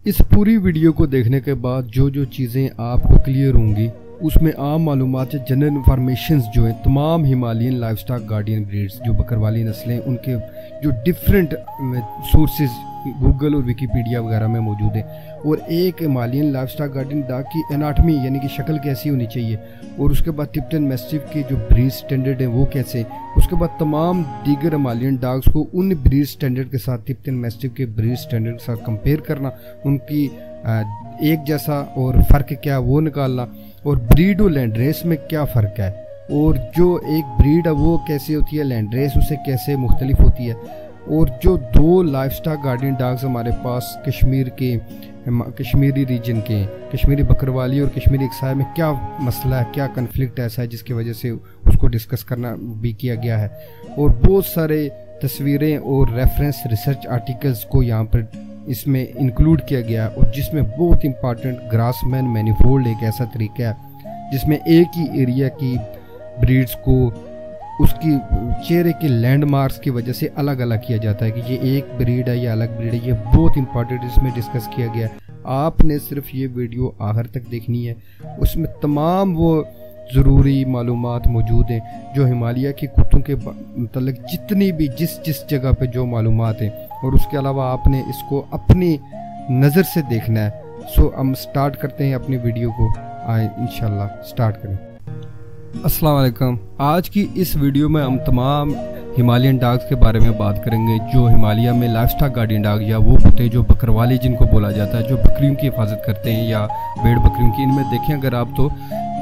इस पूरी वीडियो को देखने के बाद जो जो चीज़ें आपको क्लियर होंगी उसमें आम मालूमात या जनरल इंफॉर्मेशन जो हैं तमाम हिमालयन लाइवस्टॉक गार्डियन ब्रीड्स जो बकरवाली नस्लें उनके जो डिफरेंट सोर्सेज गूगल और विकीपीडिया वगैरह में मौजूद हैं। और एक हिमालयन लाइवस्टॉक गार्डियन डॉग की एनाटमी यानी कि शक्ल कैसी होनी चाहिए, और उसके बाद टिप्टन मैस्टिफ के जो ब्रीड स्टैंडर्ड हैं वो कैसे, उसके बाद तमाम दीगर हिमालयन डॉग्स को उन ब्रीड स्टैंडर्ड के साथ टिप्टन मैस्टिफ के ब्रीड स्टैंडर्ड के साथ कंपेयर करना, उनकी एक जैसा और फ़र्क क्या वो निकालना, और ब्रीड और लैंड रेस में क्या फ़र्क है, और जो एक ब्रीड है वो कैसे होती है, लैंड रेस उससे कैसे मुख्तलिफ होती है, और जो दो लाइवस्टॉक गार्डियन डॉग्स हमारे पास कश्मीरी रीजन के कश्मीरी बकरवाली और कश्मीरी एक्साई में क्या मसला है, क्या कन्फ्लिक्ट ऐसा है जिसकी वजह से उसको डिस्कस करना भी किया गया है। और बहुत सारे तस्वीरें और रेफरेंस रिसर्च आर्टिकल्स को यहाँ पर इसमें इंक्लूड किया गया, और जिसमें बहुत इंपॉर्टेंट ग्रासमैन मैनिफोल्ड एक ऐसा तरीका है जिसमें एक ही एरिया की ब्रीड्स को उसकी चेहरे के लैंडमार्क्स की वजह से अलग अलग किया जाता है कि ये एक ब्रीड है या अलग ब्रीड है। ये बहुत इंपॉर्टेंट इसमें डिस्कस किया गया है। आपने सिर्फ ये वीडियो आखिर तक देखनी है, उसमें तमाम वो ज़रूरी मालूमात मौजूद हैं जो हिमालय के कुत्तों के मतलब जितनी भी जिस जगह पे जो मालूमात हैं, और उसके अलावा आपने इसको अपनी नज़र से देखना है। सो हम स्टार्ट करते हैं अपनी वीडियो को, आए इंशाल्लाह स्टार्ट करें। अस्सलाम वालेकुम। आज की इस वीडियो में हम तमाम हिमालयन डॉग्स के बारे में बात करेंगे जो हिमालय में लाइवस्टॉक गार्डियन डॉग या वो कुत्ते जो बकरवाली जिनको बोला जाता है, जो बकरियों की हिफाजत करते हैं या भेड़ बकरियों की। इनमें देखें अगर आप तो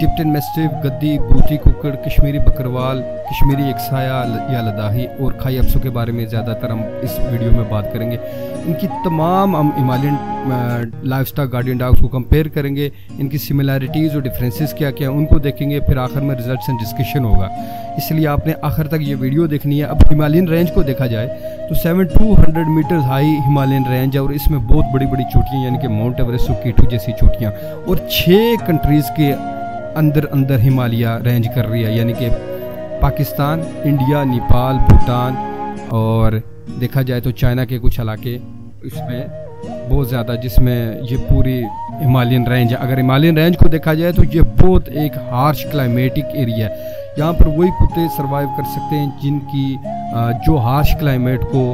टिप्टन मैस्टिफ, गद्दी, बूटी कुक्कड़, कश्मीरी बकरवाल, कश्मीरी एक्साया या लद्दाही और खाई अफसों के बारे में ज़्यादातर हम इस वीडियो में बात करेंगे। इनकी तमाम हम हिमालयन लाइवस्टॉक गार्डियन डॉग्स को कंपेयर करेंगे, इनकी सिमिलैरिटीज़ और डिफरेंसेस क्या क्या हैं उनको देखेंगे, फिर आखिर में रिजल्ट्स एंड डिस्कशन होगा। इसलिए आपने आखिर तक ये वीडियो देखनी है। अब हिमालयन रेंज को देखा जाए तो 7200 मीटर्स हाई हिमालयन रेंज है, और इसमें बहुत बड़ी बड़ी चोटियाँ यानी कि माउंट एवरेस्ट और K2 जैसी चोटियाँ, और 6 कंट्रीज़ के अंदर हिमालय रेंज कर रही है, यानी कि पाकिस्तान, इंडिया, नेपाल, भूटान, और देखा जाए तो चाइना के कुछ इलाके इसमें बहुत ज़्यादा, जिसमें ये पूरी हिमालयन रेंज है। अगर हिमालयन रेंज को देखा जाए तो ये बहुत एक हार्श क्लाइमेटिक एरिया है। यहाँ पर वही कुत्ते सर्वाइव कर सकते हैं जिनकी जो हार्श क्लाइमेट को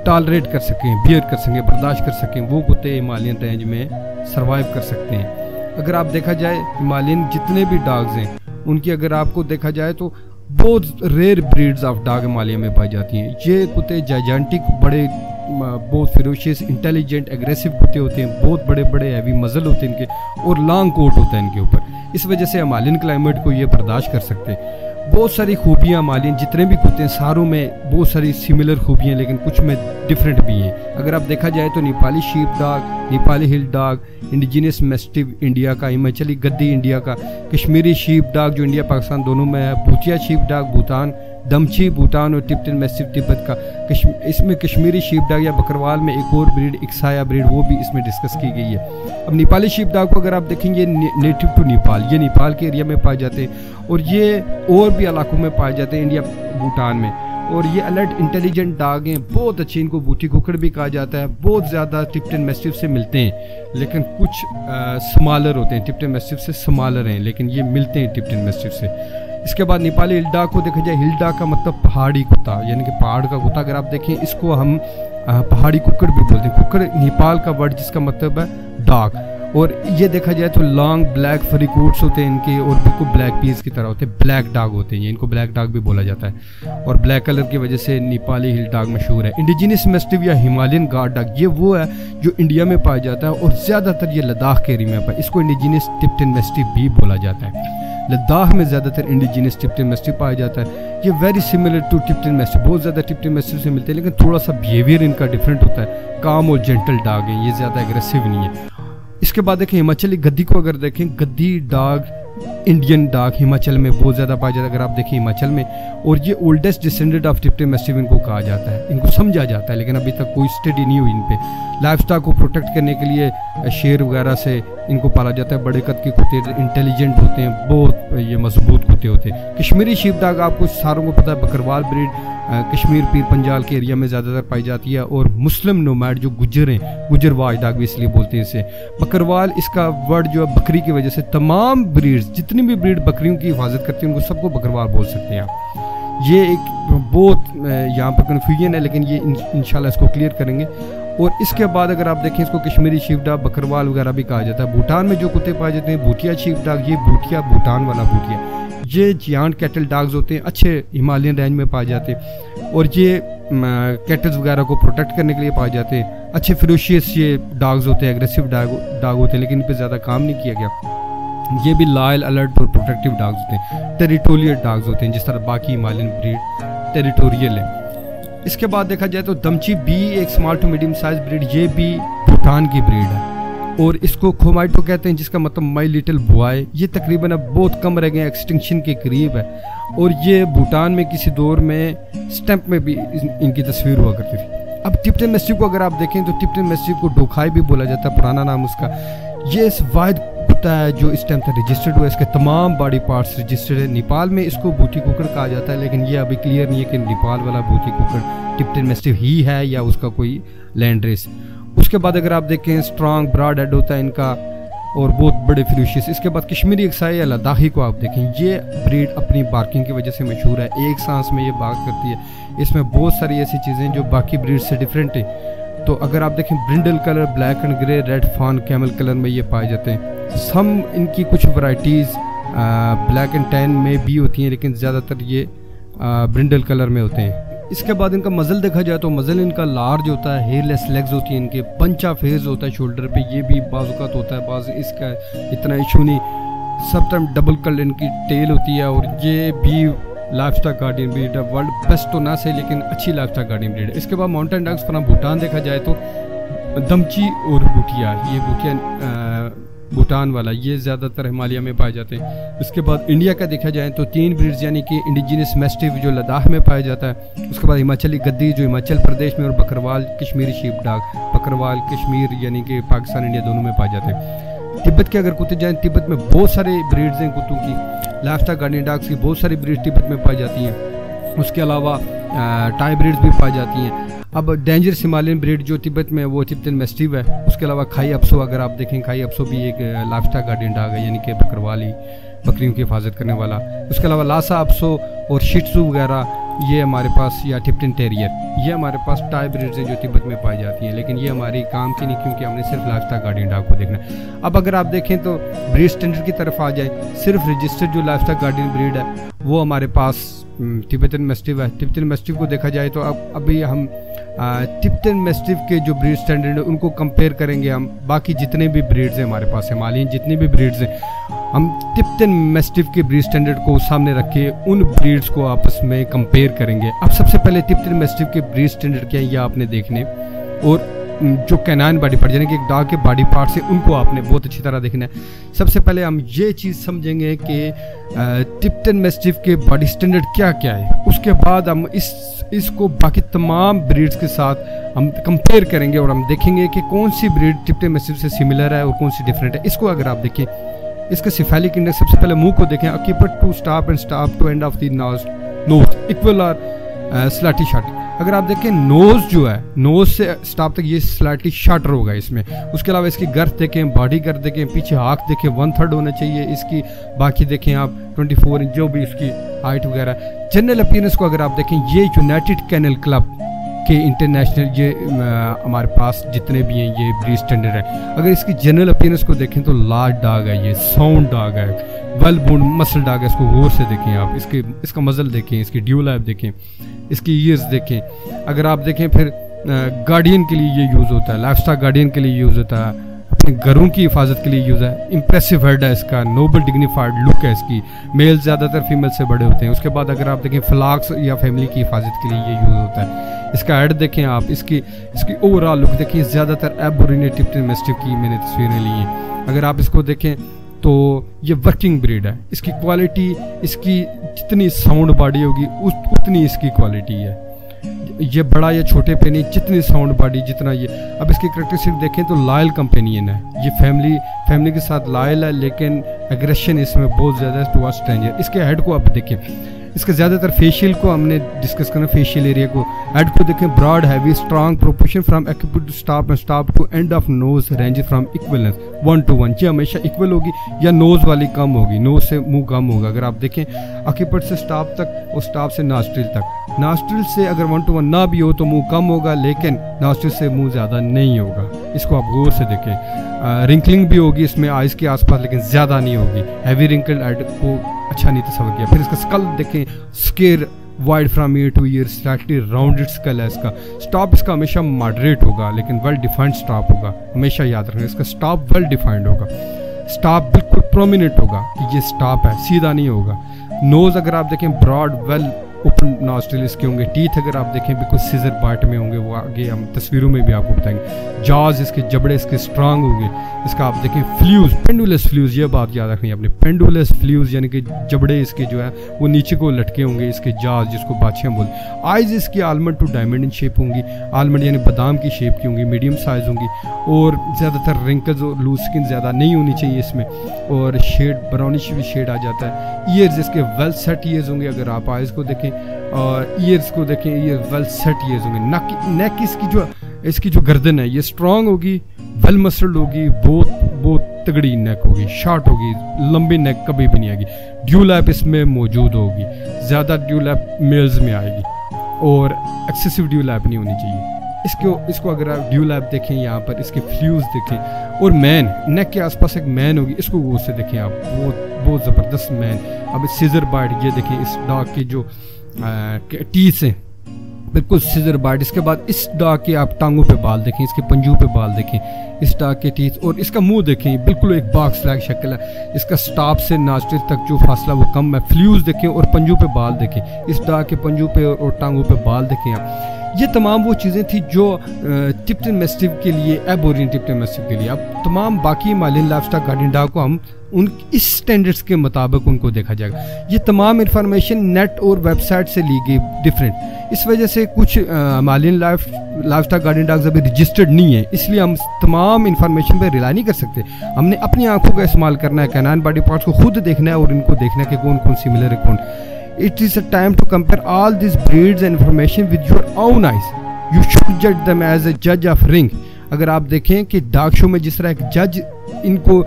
टॉलरेट कर सकें, बियर कर सकें, बर्दाश्त कर सकें, वो कुत्ते हिमालयन रेंज में सर्वाइव कर सकते हैं। अगर आप देखा जाए हिमालयन जितने भी डॉग्स हैं उनकी अगर आपको देखा जाए तो बहुत rare breeds of dog Himalaya में पाई जाती हैं। ये कुत्ते जायजेंटिक, बड़े बहुत फिरोशियस, इंटेलिजेंट, एग्रेसिव कुत्ते होते हैं, बहुत बड़े बड़े हैवी मजल होते हैं इनके, और लॉन्ग कोट होता है इनके ऊपर। इस वजह से हिमालयन क्लाइमेट को ये बर्दाश्त कर सकते हैं। बहुत सारी खूबियाँ हिमालयन जितने भी कुत्ते हैं सारों में बहुत सारी सिमिलर खूबियाँ, लेकिन कुछ में डिफरेंट भी हैं। अगर आप देखा जाए तो नेपाली शीप डॉग, नेपाली हिल डॉग, इंडिजिनस मैस्टिफ इंडिया का, हिमाचली गद्दी इंडिया का, कश्मीरी शीप डॉग जो इंडिया पाकिस्तान दोनों में है, भूतिया शीप डॉग भूटान, दमची भूटान, और टिप्टन मैस्टिफ तिब्बत का। इसमें कश्मीरी शीप डॉग या बकरवाल में एक और ब्रीड एक्साया ब्रीड वो भी इसमें डिस्कस की गई है। अब नेपाली शीप डॉग को अगर आप देखेंगे नेटिव टू नेपाल, ये नेपाल के एरिया में पाए जाते हैं, और ये और भी इलाकों में पाए जाते हैं इंडिया, भूटान में। और ये अलर्ट इंटेलिजेंट डॉग हैं, बहुत अच्छे, इनको बूटी कुक्कड़ भी कहा जाता है। बहुत ज़्यादा टिप्टन मैस्टिफ से मिलते हैं, लेकिन कुछ स्मॉलर होते हैं, टिप्टन मैस्टिफ से स्मॉलर हैं, लेकिन ये मिलते हैं टिप्टन मैस्टिफ से। इसके बाद नेपाली हिल डॉग को देखा जाए, हिल डॉग का मतलब पहाड़ी कुत्ता, यानी कि पहाड़ का कुत्ता। अगर आप देखें इसको हम पहाड़ी कुक्कड़ भी बोलते हैं। कुक्कड़ नेपाल का वर्ड जिसका मतलब है डॉग। और ये देखा जाए तो लॉन्ग ब्लैक फरी कोट्स होते हैं इनके, और बिल्कुल ब्लैक पीस की तरह होते हैं, ब्लैक डॉग होते हैं, इनको ब्लैक डॉग भी बोला जाता है। और ब्लैक कलर की वजह से नेपाली हिल डॉग मशहूर है। इंडिजिनस मैस्टिफ या हिमालयन गार्ड डॉग ये वो है जो इंडिया में पाया जाता है, और ज़्यादातर ये लद्दाख के एरिया में पाया। इसको इंडिजिनस टिप्टन मैस्टिफ भी बोला जाता है। लद्दाख में ज़्यादातर इंडिजिनस टिप्टन मैस्टिफ पाया जाता है। ये very similar to Tibetan mastiff, बहुत ज़्यादा टिप्टन मैस्टिफ से मिलते हैं, लेकिन थोड़ा सा बिहेवियर इनका डिफरेंट होता है। काम और जेंटल डॉग है, ये ज़्यादा एग्रेसिव नहीं है। इसके बाद देखें हिमाचली गद्दी को अगर देखें, गद्दी डॉग इंडियन डाग हिमाचल में बहुत ज़्यादा पाया जाता है, अगर आप देखें हिमाचल में। और ये oldest descendant of Tibetan mastiff इनको कहा जाता है, इनको समझा जाता है, लेकिन अभी तक कोई स्टडी नहीं हुई इन पे। लाइफ स्टॉक को प्रोटेक्ट करने के लिए शेर वगैरह से इनको पाला जाता है। बड़े कद के कुत्ते इंटेलिजेंट होते हैं, बहुत ये मजबूत कुत्ते होते हैं। कश्मीरी शीप डॉग आपको सारों को पता है, बकरवाल ब्रीड कश्मीर पीर पंजाल के एरिया में ज़्यादातर पाई जाती है। और मुस्लिम नोमैड जो गुज्जर हैं, गुज्जर वाज डॉग भी इसलिए बोलते हैं इसे। बकरवाल इसका वर्ड जो है बकरी की वजह से, तमाम ब्रीड्स जितनी भी ब्रीड बकरियों की हिफाजत करती हैं उनको सबको बकरवाल बोल सकते हैं आप। ये एक बहुत यहाँ पर कन्फ्यूजन है, लेकिन ये इंशाल्लाह इसको क्लियर करेंगे। और इसके बाद अगर आप देखें, इसको कश्मीरी शीप डॉग बकरवाल वगैरह भी कहा जाता है। भूटान में जो कुत्ते पाए जाते हैं भूटिया शीप डॉग, ये भूटिया भूटान वाला भूटिया, ये जियांट कैटल डॉग्स होते हैं, अच्छे हिमालयन रेंज में पाए जाते हैं। और ये कैटल्स वगैरह को प्रोटेक्ट करने के लिए पाए जाते हैं। अच्छे फिरोशियस ये डॉग्स होते हैं, एग्रेसिव डॉग होते हैं, लेकिन इन पर ज़्यादा काम नहीं किया गया। ये भी लॉयल, अलर्ट और प्रोटेक्टिव डॉग्स होते हैं। टेरिटोरियल डॉग्स होते हैं, जिस तरह बाकी हिमालयन ब्रीड टेरिटोरियल है। इसके बाद देखा जाए तो दमची भी एक small to medium size breed, ये भी भूटान की ब्रीड है। और इसको खोमाइटो कहते हैं, जिसका मतलब माई लिटिल बॉय। ये तकरीबन अब बहुत कम रह गए, एक्सटिंक्शन के करीब है। और ये भूटान में किसी दौर में स्टैंप में भी इनकी तस्वीर हुआ करती थी। अब टिप्टन मैस्टिफ को अगर आप देखें तो टिप्टन मैस्टिफ को डोखाई भी बोला जाता है, पुराना नाम उसका। ये इस वाहिद कुत्ता है जो इस टाइम तक रजिस्टर्ड हुआ है, इसके तमाम बॉडी पार्ट्स रजिस्टर्ड है। नेपाल में इसको बूटी कुकर कहा जाता है, लेकिन ये अभी क्लियर नहीं है कि नेपाल वाला बूटी कुकर टिप्टन मैस्टिफ ही है या उसका कोई लैंड रेस। उसके बाद अगर आप देखें स्ट्रॉन्ग ब्रॉड हेड होता है इनका और बहुत बड़े फिरोशियस। इसके बाद कश्मीरी अक्साई या लद्दाखी को आप देखें, ये ब्रीड अपनी बार्किंग की वजह से मशहूर है। एक सांस में ये बात करती है। इसमें बहुत सारी ऐसी चीज़ें जो बाकी ब्रीड से डिफरेंट है। तो अगर आप देखें brindle colour, black and grey, red fawn, camel colour में ये पाए जाते हैं। हम इनकी कुछ वैरायटीज़ ब्लैक एंड टैन में भी होती हैं, लेकिन ज़्यादातर ये ब्रिंडल कलर में होते हैं। इसके बाद इनका मज़ल देखा जाए तो मज़ल इनका लार्ज होता है, हेयरलेस लेग्स होती हैं इनके, पंच ऑफ हेयर्स होता है शोल्डर पे, ये भी बाजुकात होता है, बाज इसका इतना इशू नहीं। सब टाइम डबल कलर इनकी टेल होती है। और ये भी लाइफस्टाइल गार्डियन ब्रीड है, वर्ल्ड बेस्ट तो ना से लेकिन अच्छी लाइफस्टाइल गार्डियन ब्रीड है। इसके बाद माउंटेन डॉग्स फ्रॉम भूटान देखा जाए तो दमची और बूटिया, ये बूटिया भूटान वाला, ये ज़्यादातर हिमालय में पाए जाते हैं। इसके बाद इंडिया का देखा जाए तो 3 ब्रीड्स यानी कि इंडिजिनस मैस्टिफ जो लद्दाख में पाया जाता है, उसके बाद हिमाचली गद्दी जो हिमाचल प्रदेश में, और बकरवाल कश्मीरी शीप डॉग, बकरवाल कश्मीर यानी कि पाकिस्तान इंडिया दोनों में पाए जाते हैं। तिब्बत के अगर कुत्ते जाएँ, तिब्बत में बहुत सारे ब्रीड्स हैं कुत्तों की, लाइफस्टाइल गार्डियन डॉग्स की बहुत सारी ब्रीड्स तिब्बत में पाई जाती हैं। उसके अलावा टाई ब्रीड्स भी पाई जाती हैं। अब डेंजरस हिमालयन ब्रीड जो तिब्बत में वो टिप्टन मैस्टिफ है। उसके अलावा खाई अपसो, अगर आप देखें खाई अपसो भी एक लाइफस्टाइल गार्डियन डॉग है, यानी कि बकरवाली बकरियों की हिफाजत करने वाला। उसके अलावा लासा अपसो और शिट्सू वगैरह ये हमारे पास, या टिप्टन टेरियर, ये हमारे पास टाई ब्रीड्स हैं जो तिब्बत में पाई जाती हैं, लेकिन ये हमारी काम की नहीं, क्योंकि हमने सिर्फ लाइफस्टाइल गार्डियन डॉग को देखना है। अब अगर आप देखें तो ब्रीड स्टैंडर्ड की तरफ आ जाए, सिर्फ रजिस्टर्ड जो लाइफस्टाइल गार्डियन ब्रीड है वो हमारे पास टिबेटन मैस्टिफ है। टिबेटन मैस्टिफ को देखा जाए तो अब अभी हम टिबेटन मैस्टिफ के जो ब्रीड स्टैंडर्ड है उनको कंपेयर करेंगे हम बाकी जितने भी ब्रीड्स हैं हमारे पास, हिमालयन जितनी भी ब्रीड्स हैं, हम टिबेटन मैस्टिफ के ब्रीड स्टैंडर्ड को सामने रख के उन ब्रीड्स को आपस में कंपेयर करेंगे। अब सबसे पहले टिबेटन मैस्टिफ के ब्रीड स्टैंडर्ड क्या है ये आपने देखने, और जो कैनाइन बॉडी पार्ट यानी कि एक डॉग के बॉडी पार्ट से उनको आपने बहुत अच्छी तरह देखना है। सबसे पहले हम ये चीज़ समझेंगे कि टिबेटन मैस्टिफ के बॉडी स्टैंडर्ड क्या क्या है, उसके बाद हम इसको बाकी तमाम ब्रीड्स के साथ हम कंपेयर करेंगे और हम देखेंगे कि कौन सी ब्रीड टिबेटन मैस्टिफ से सिमिलर है और कौन सी डिफरेंट है। इसको अगर आप देखें, इसका सिफेलिक इंडेक्स, सबसे पहले मुंह को देखें, keeper to stop and stop to end of the nose equal और स्लाइटली शॉर्ट। अगर आप देखें नोज जो है, नोज से स्टॉप तक ये स्लाइटली शॉर्टर होगा इसमें। उसके अलावा इसकी गर्थ देखें, बॉडी गर्थ देखें, पीछे हाथ देखें 1/3 होना चाहिए इसकी, बाकी देखें आप 24 इंच जो भी इसकी हाइट वगैरह। जनरल अपीयरेंस को अगर आप देखें, ये यूनाइटेड कैनल क्लब के इंटरनेशनल ये हमारे पास जितने भी हैं ये ब्रीड स्टैंडर्ड है। अगर इसकी जनरल अपीयरेंस को देखें तो लार्ज डॉग है, ये साउंड डॉग है, वेल बोन्ड मसल डॉग है। इसको गौर से देखें आप, इसका मजल देखें, इसकी ड्यू लैब देखें, इसकी ईयर्स देखें। अगर आप देखें फिर गार्डियन के लिए ये यूज़ होता है, लाइफस्टाइल गार्डियन के लिए यूज़ होता है, अपने घरों की हिफाजत के लिए यूज़ है। इंप्रेसिव हेड है इसका, नोबल डिग्निफाइड लुक है इसकी, मेल ज़्यादातर फीमेल से बड़े होते हैं। उसके बाद अगर आप देखें फ्लॉक्स या फैमिली की हिफाजत के लिए ये यूज़ होता है। इसका हेड देखें आप, इसकी ओवरऑल लुक देखें, ज़्यादातर एबोरिनेट टिबेटन मैस्टिफ की मैंने तस्वीरें ली हैं। अगर आप इसको देखें तो ये वर्किंग ब्रीड है। इसकी क्वालिटी, इसकी जितनी साउंड बॉडी होगी उतनी इसकी क्वालिटी है। ये बड़ा या छोटे पे नहीं, जितनी साउंड बॉडी जितना ये। अब इसकी करैक्टरिस्टिक देखें तो लॉयल कंपेनियन है, ये फैमिली के साथ लॉयल है, लेकिन एग्रेशन इसमें बहुत ज़्यादा है टुवर्ड्स स्ट्रेंजर। इसके हेड को आप देखें, इसका ज़्यादातर फेशियल को हमने डिस्कस करना, फेशियल एरिया को। हेड को देखें, broad heavy strong proportion from occiput to stop to end of nose range from equivalence 1 to 1। ये हमेशा इक्वल होगी या नोज वाली कम होगी, नोज से मुंह कम होगा। अगर आप देखें एक्यूपिट से स्टॉप तक और स्टॉप से नॉस्ट्रिल तक, नॉस्ट्रिल से अगर 1 to 1 ना भी हो तो मुंह कम होगा, लेकिन नॉस्ट्रिल से मुंह ज़्यादा नहीं होगा। इसको आप गौर से देखें। रिंकलिंग भी होगी इसमें आइज़ के आसपास, लेकिन ज़्यादा नहीं होगी। हैवी रिंकल हेड को अच्छा नहीं तस्वर किया। फिर इसका स्कल देखें, square wide from ear to ear, slightly rounded skull है इसका। स्टॉप इसका हमेशा मॉडरेट होगा, लेकिन वेल डिफाइंड स्टॉप होगा। हमेशा याद रखना, इसका स्टॉप वेल डिफाइंड होगा। स्टॉप बिल्कुल प्रोमिनेंट होगा कि ये स्टॉप है, सीधा नहीं होगा। नोज अगर आप देखें, ब्रॉड वेल ओपन नॉस्ट्रिल इसके होंगे। टीथ अगर आप देखें बिल्कुल सीजर बाइट में होंगे, वो आगे हम तस्वीरों में भी आपको बताएंगे। जॉज इसके जबड़े इसके स्ट्रांग होंगे। इसका आप देखें फ्लूज, पेंडुलस फ्लूज, ये बात याद रखनी है आपने। पेंडुलस फ्लूज यानी कि जबड़े इसके जो है वो नीचे को लटके होंगे, इसके जॉज जिसको बादशाह बोलते। आइज इसकी almond to diamond in shape होंगी, आलमंड यानी बादाम की शेप की होंगी, मीडियम साइज होंगी। और ज़्यादातर रिंकल्स और लूज स्किन ज़्यादा नहीं होनी चाहिए इसमें, और शेड ब्राउनिश भी शेड आ जाता है। ईयर्स इसके वेल सेट ईयर्स होंगे। अगर आप आइज को देखें और ईयर्स को देखें, ईयर वेल सेट ईयर्स होंगे। नेक इसकी जो गर्दन है ये स्ट्रांग होगी, वेल मसल्ड होगी, बहुत तगड़ी नेक होगी, शॉर्ट होगी, लंबी नेक कभी भी नहीं आएगी। ड्यू लैप इसमें मौजूद होगी, ज़्यादा ड्यू लैप मेल्स में आएगी, और एक्सेसिव ड्यू लैप नहीं होनी चाहिए। इसको अगर आप ड्यू लैप देखें, यहाँ पर इसके फ्लूज देखें, और मैन नेक के आसपास एक मैन होगी, इसको गौर से देखें आप, बहुत ज़बरदस्त मैन। अब सीजर बाइट ये देखें, इस डॉग की जो टीथ हैं बिल्कुल सीजर बाइट। इसके बाद इस डॉग के आप टांगों पे बाल देखें, इसके पंजों पे बाल देखें, इस डॉग के टीथ, और इसका मुंह देखें, बिल्कुल एक बॉक्स लाइक शक्ल है। इसका स्टॉप से नॉस्ट्रिल तक जो फासला वो कम है। फ्लूज देखें और पंजों पे बाल देखें, इस डॉग के पंजों पे और टांगों पे बाल देखें आप। ये तमाम वो चीज़ें थी जो टिप्टन मैस्टिफ के लिए, एबोरियन टिप्टन मैस्टिफ के लिए। अब तमाम बाकी हिमालयन लाइवस्टॉक गार्डियन डॉग को हम उन इस स्टैंडर्ड्स के मुताबिक उनको देखा जाएगा। ये तमाम इन्फॉर्मेशन नेट और वेबसाइट से ली गई डिफरेंट। इस वजह से कुछ हिमालयन लाइवस्टॉक गार्डियन डॉग्स अभी रजिस्टर्ड नहीं है, इसलिए हम तमाम इन्फॉर्मेशन पर रिलाई नहीं कर सकते। हमने अपनी आंखों का इस्तेमाल करना है, कैनाइन बॉडी पार्ट्स को खुद देखना है और इनको देखना है कि कौन कौन सिमिलर है कौन। It is a time to compare all these breeds and information with your own eyes. You should judge them as a judge of ring. अगर आप देखें कि डॉग शो में जिस तरह एक जज इनको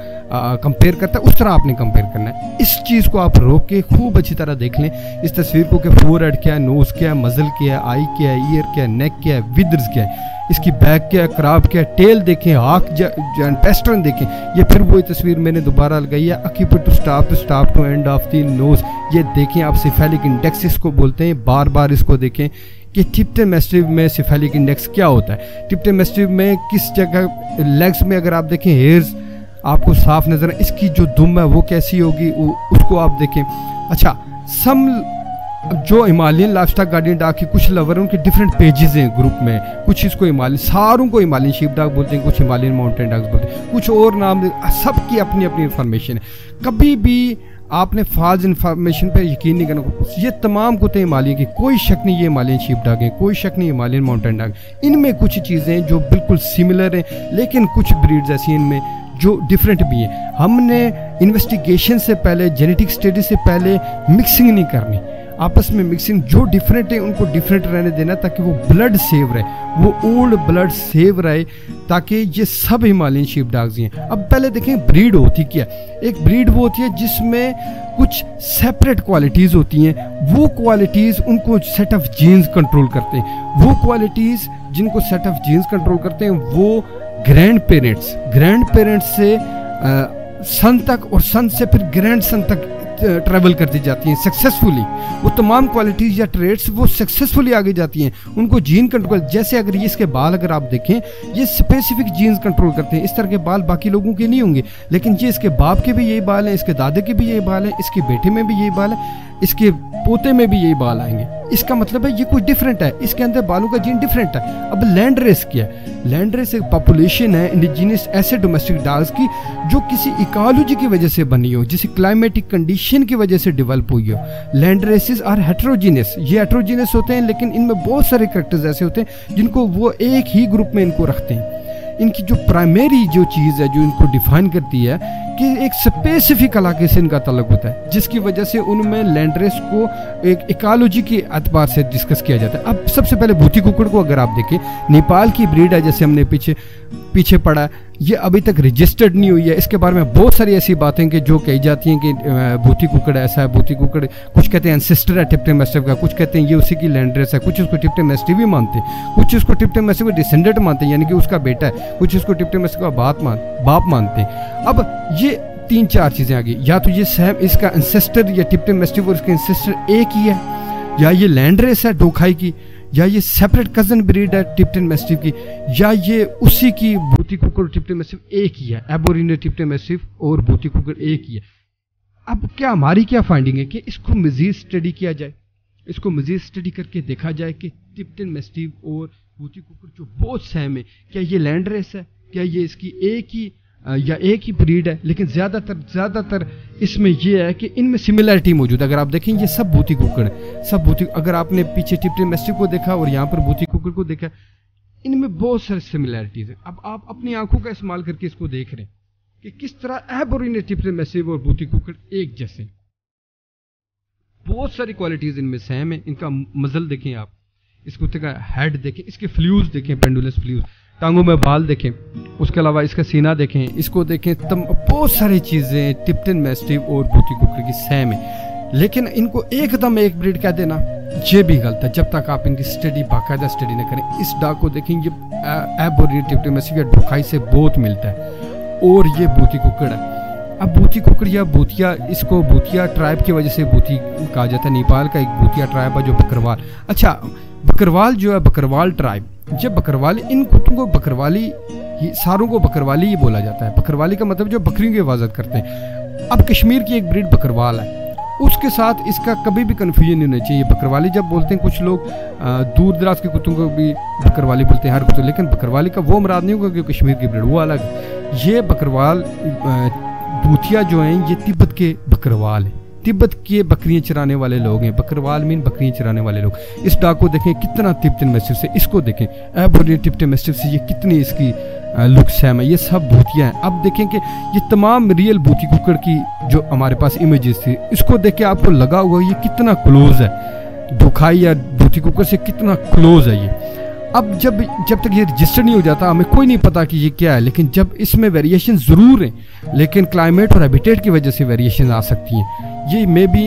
कंपेयर करता है, उस तरह आपने कंपेयर करना है। इस चीज़ को आप रोक के खूब अच्छी तरह देख लें, इस तस्वीर को कि फोरहेड क्या है, नोज़ क्या है, मजल क्या है, आई क्या है, ईयर क्या है, नेक क्या है, विदर्स क्या है, इसकी बैक क्या है, क्रॉप क्या है, टेल देखें, हाक पेस्टर्न देखें। ये फिर वही तस्वीर मैंने दोबारा लगाई है, occiput to stop to end of the nose. ये देखें आप, सिफेलिक इंडेक्स इसको बोलते हैं, बार बार इसको देखें कि टिप्टन मैस्टिफ में सिफेलिक इंडेक्स क्या होता है। टिप्टन मैस्टिफ में किस जगह लेग्स में अगर आप देखें हेयर्स आपको साफ नजर है, इसकी जो दुम है वो कैसी होगी उसको आप देखें। अच्छा, जो हिमालयन लाइवस्टॉक गार्डियन डॉग की कुछ लवर हैं, उनके डिफरेंट पेजेस हैं ग्रुप में। कुछ इसको हिमालयन, सारों को हिमालयन शीप डॉग बोलते हैं, कुछ हिमालयन माउंटेन डॉग्स बोलते हैं, कुछ और नाम, सबकी अपनी अपनी इंफॉर्मेशन है। कभी भी आपने फाल्स इन्फॉर्मेशन पर यकीन नहीं करना। ये तमाम कुत्ते हिमालयन की, कोई शक नहीं ये हिमालयन शीप डॉग हैं, कोई शक नहीं हिमालयन माउंटेन डॉग। इनमें कुछ चीज़ें जो बिल्कुल सिमिलर हैं, लेकिन कुछ ब्रीड्स ऐसी हैं इनमें जो डिफरेंट भी हैं। हमने इन्वेस्टिगेशन से पहले, जेनेटिक स्टडी से पहले मिक्सिंग नहीं करनी, आपस में मिक्सिंग। जो डिफरेंट है उनको डिफरेंट रहने देना, ताकि वो ब्लड सेव रहे, वो ओल्ड ब्लड सेव रहे, ताकि ये सब हिमालयन शीप डॉग्स हैं। अब पहले देखें ब्रीड होती क्या। एक ब्रीड वो होती है जिसमें कुछ सेपरेट क्वालिटीज़ होती हैं, वो क्वालिटीज़ उनको सेट ऑफ जीन्स कंट्रोल करते हैं। वो क्वालिटीज़ जिनको सेट ऑफ जीन्स कंट्रोल करते हैं वो ग्रैंड पेरेंट्स से सन तक, और सन से फिर ग्रैंड सन तक ट्रैवल करती जाती हैं सक्सेसफुली। वो तमाम क्वालिटीज़ या ट्रेड्स वो सक्सेसफुली आगे जाती हैं, उनको जीन कंट्रोल। जैसे अगर ये इसके बाल अगर आप देखें, ये स्पेसिफिक जीन्स कंट्रोल करते हैं। इस तरह के बाल बाकी लोगों के नहीं होंगे, लेकिन ये इसके बाप के भी यही बाल हैं, इसके दादे के भी यही बाल हैं, इसके बेटे में भी यही बाल है, इसके पोते में भी यही बाल आएंगे। इसका मतलब है ये कुछ डिफरेंट है, इसके अंदर बालों का जीन डिफरेंट है। अब लैंड रेस क्या है? लैंड रेस एक पॉपुलेशन है इंडिजिनियस ऐसे डोमेस्टिक डॉग्स की जो किसी इकोलॉजी की वजह से बनी हो, जिस क्लाइमेटिक कंडीशन की वजह से डेवलप हुई हो। लैंड रेसेस आर हेट्रोजीनियस, ये हेट्रोजीनियस होते हैं, लेकिन इनमें बहुत सारे कैरेक्टर्स ऐसे होते हैं जिनको वो एक ही ग्रुप में इनको रखते हैं। इनकी जो प्राइमरी जो चीज़ है जो इनको डिफाइन करती है कि एक स्पेसिफिक इलाके से इनका ताल्लुक होता है, जिसकी वजह से उनमें लैंड रेस को एक इकोलॉजी के एतबार से डिस्कस किया जाता है। अब सबसे पहले भूती कुक्कुड़ को अगर आप देखें, नेपाल की ब्रीड है, जैसे हमने पीछे पढ़ा है, ये अभी तक रजिस्टर्ड नहीं हुई है। इसके बारे में बहुत सारी ऐसी बातें कि जो कही जाती हैं कि भूती कुक्कुड़ ऐसा है, भूती कुक्कुड़ कुछ कहते हैं एंसेस्टर है टिप्टन मैस्टिफ का, कुछ कहते हैं ये उसी की लैंड रेस है, कुछ उसको टिप्टन मैस्टिफ भी मानते हैं, कुछ उसको टिप्टन मैस्टिफ का डिसेंडेंट मानते हैं यानी कि उसका बेटा है, कुछ उसको टिप्टन मैस्टिफ का बाप मानते हैं। अब ये 3-4 चीज़ें आ गई, या तो ये सेम इसका एंसेस्टर या टिप्टन मैस्टिफ और इसका एंसेस्टर एक ही है, या ये लैंड रेस है डोखाई की, या ये सेपरेट कजन ब्रीड है टिप्टन मैस्टिफ की, या ये उसी की भूती कुक्कुड़ टिप्टन मैस्टिफ एक ही है, एबोरिजिनल टिप्टन मैस्टिफ और भूती कुक्कुड़ एक ही है। अब क्या हमारी क्या फाइंडिंग है कि इसको मजीद स्टडी किया जाए, इसको मजीद स्टडी करके देखा जाए कि टिप्टन मैस्टिफ और भूती कुक्कुड़ जो बहुत सेम है, क्या ये लैंड रेस है, क्या ये इसकी एक ही ब्रीड है। लेकिन ज़्यादातर इसमें यह है कि इनमें सिमिलरिटी मौजूद है। अगर आप देखें ये सब भूती कुक्कुड़ है, सब भूती, अगर आपने पीछे टिप्टन मैस्टिफ को देखा और यहाँ पर भूती कुक्कुड़ को देखा, इनमें बहुत सारी सिमिलरिटीज़ हैं। अब आप अपनी आंखों का इस्तेमाल करके इसको देख रहे हैं कि किस तरह एबोरिजिनल टिप्टन मैस्टिफ और भूती कुक्कुड़ एक जैसे, बहुत सारी क्वालिटीज़ इनमें सेम है। इनका मजल देखें आप, इस कुत्ते का हेड देखें, इसके फ्लूज देखें, पेंडुलस फ्लूज, टांगों में बाल देखें, उसके अलावा इसका सीना देखें, इसको देखें, बहुत सारी चीज़ें टिप्टन मैस्टिफ और भूती कुक्कुड़ की सेम है। लेकिन इनको एकदम एक ब्रीड कह देना ये भी गलत है, जब तक आप इनकी स्टडी बाकायदा स्टडी न करें। इस डॉग को देखें, ये एबोरिजिनल टिप्टन मैस्टिफ या डोखाई से बहुत मिलता है, और ये भूती कुक्कुड़ है। अब भूती कुक्कुड़ या भूतिया, इसको भूतिया ट्राइब की वजह से भूती कहा जाता है। नेपाल का एक भूतिया ट्राइब है जो बकरवाल, अच्छा बकरवाल जो है, बकरवाल ट्राइब, जब बकरवाली, इन कुत्तों को बकरवाली, सारों को बकरवाली ही बोला जाता है। बकरवाली का मतलब जो बकरियों की हिफाजत करते हैं। अब कश्मीर की एक ब्रीड बकरवाल है, उसके साथ इसका कभी भी कन्फ्यूजन नहीं होना चाहिए। बकरवाली जब बोलते हैं कुछ लोग दूर दराज के कुत्तों को भी बकरवाली बोलते हैं, हर कुत्ते, लेकिन बकरवाली का वो मुराद नहीं होगा कि कश्मीर की ब्रीड, वो अलग। ये बकरवाल भूतिया जो हैं ये तिब्बत के बकरवाल हैं, तिब्बत के बकरियां चराने वाले लोग हैं। बकरवाल मीन बकरियां चराने वाले लोग। इस डॉग को देखें कितना टिप्टन मैस्टिफ से, इसको देखें एबोरिजिनल टिप्टन मैस्टिफ से ये कितनी इसकी लुक सेम है। ये सब भूतिया हैं। अब देखें कि ये तमाम रियल भूती कुक्कुड़ की जो हमारे पास इमेजेस थी, इसको देख के आपको लगा हुआ ये कितना क्लोज है डोखाई या भूती कुक्कुड़ से, कितना क्लोज है ये। अब जब तक ये रजिस्टर नहीं हो जाता हमें कोई नहीं पता कि ये क्या है, लेकिन जब इसमें वेरिएशन ज़रूर हैं, लेकिन क्लाइमेट और हैबिटेट की वजह से वेरिएशन आ सकती हैं। ये मे बी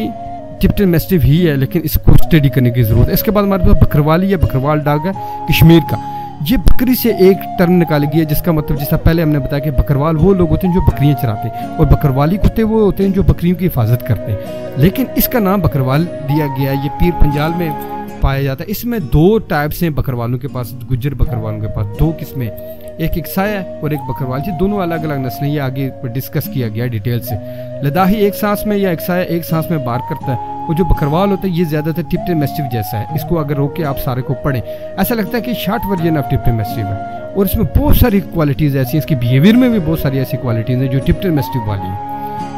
टिप्टन मैस्टिफ ही है, लेकिन इसको स्टडी करने की ज़रूरत है। इसके बाद हमारे पास बकरवाली या बकरवाल डॉग है कश्मीर का। ये बकरी से एक टर्म निकाली गई है, जिसका मतलब जैसा पहले हमने बताया कि बकरवाल वो लोग होते हैं जो बकरियां चराते हैं, और बकरवाली कुत्ते वो होते हैं जो बकरियों की हिफाजत करते हैं। लेकिन इसका नाम बकरवाल दिया गया है, ये पीर पंजाल में पाया जाता है। इसमें 2 टाइप्स हैं बकरवालों के पास, गुज्जर बकरवालों के पास 2 किस्में, एक एक्साया और एक बकरवाल। ये दोनों अलग अलग नस्लें, ये आगे डिस्कस किया गया डिटेल से। लद्दाखी एक सांस में या एक्साया एक सांस में बार करता है, और जो बकरवाल होता है ये ज़्यादातर टिप्टन मैस्टिफ जैसा है। इसको अगर रोक के आप सारे को पढ़ें, ऐसा लगता है कि short version of Tibetan mastiff है, और इसमें बहुत सारी क्वालिटीज़ ऐसी हैं, इसकी बिहेवियर में भी बहुत सारी ऐसी क्वालिटीज़ हैं जो टिप्टन मैस्टिफ वाली हैं।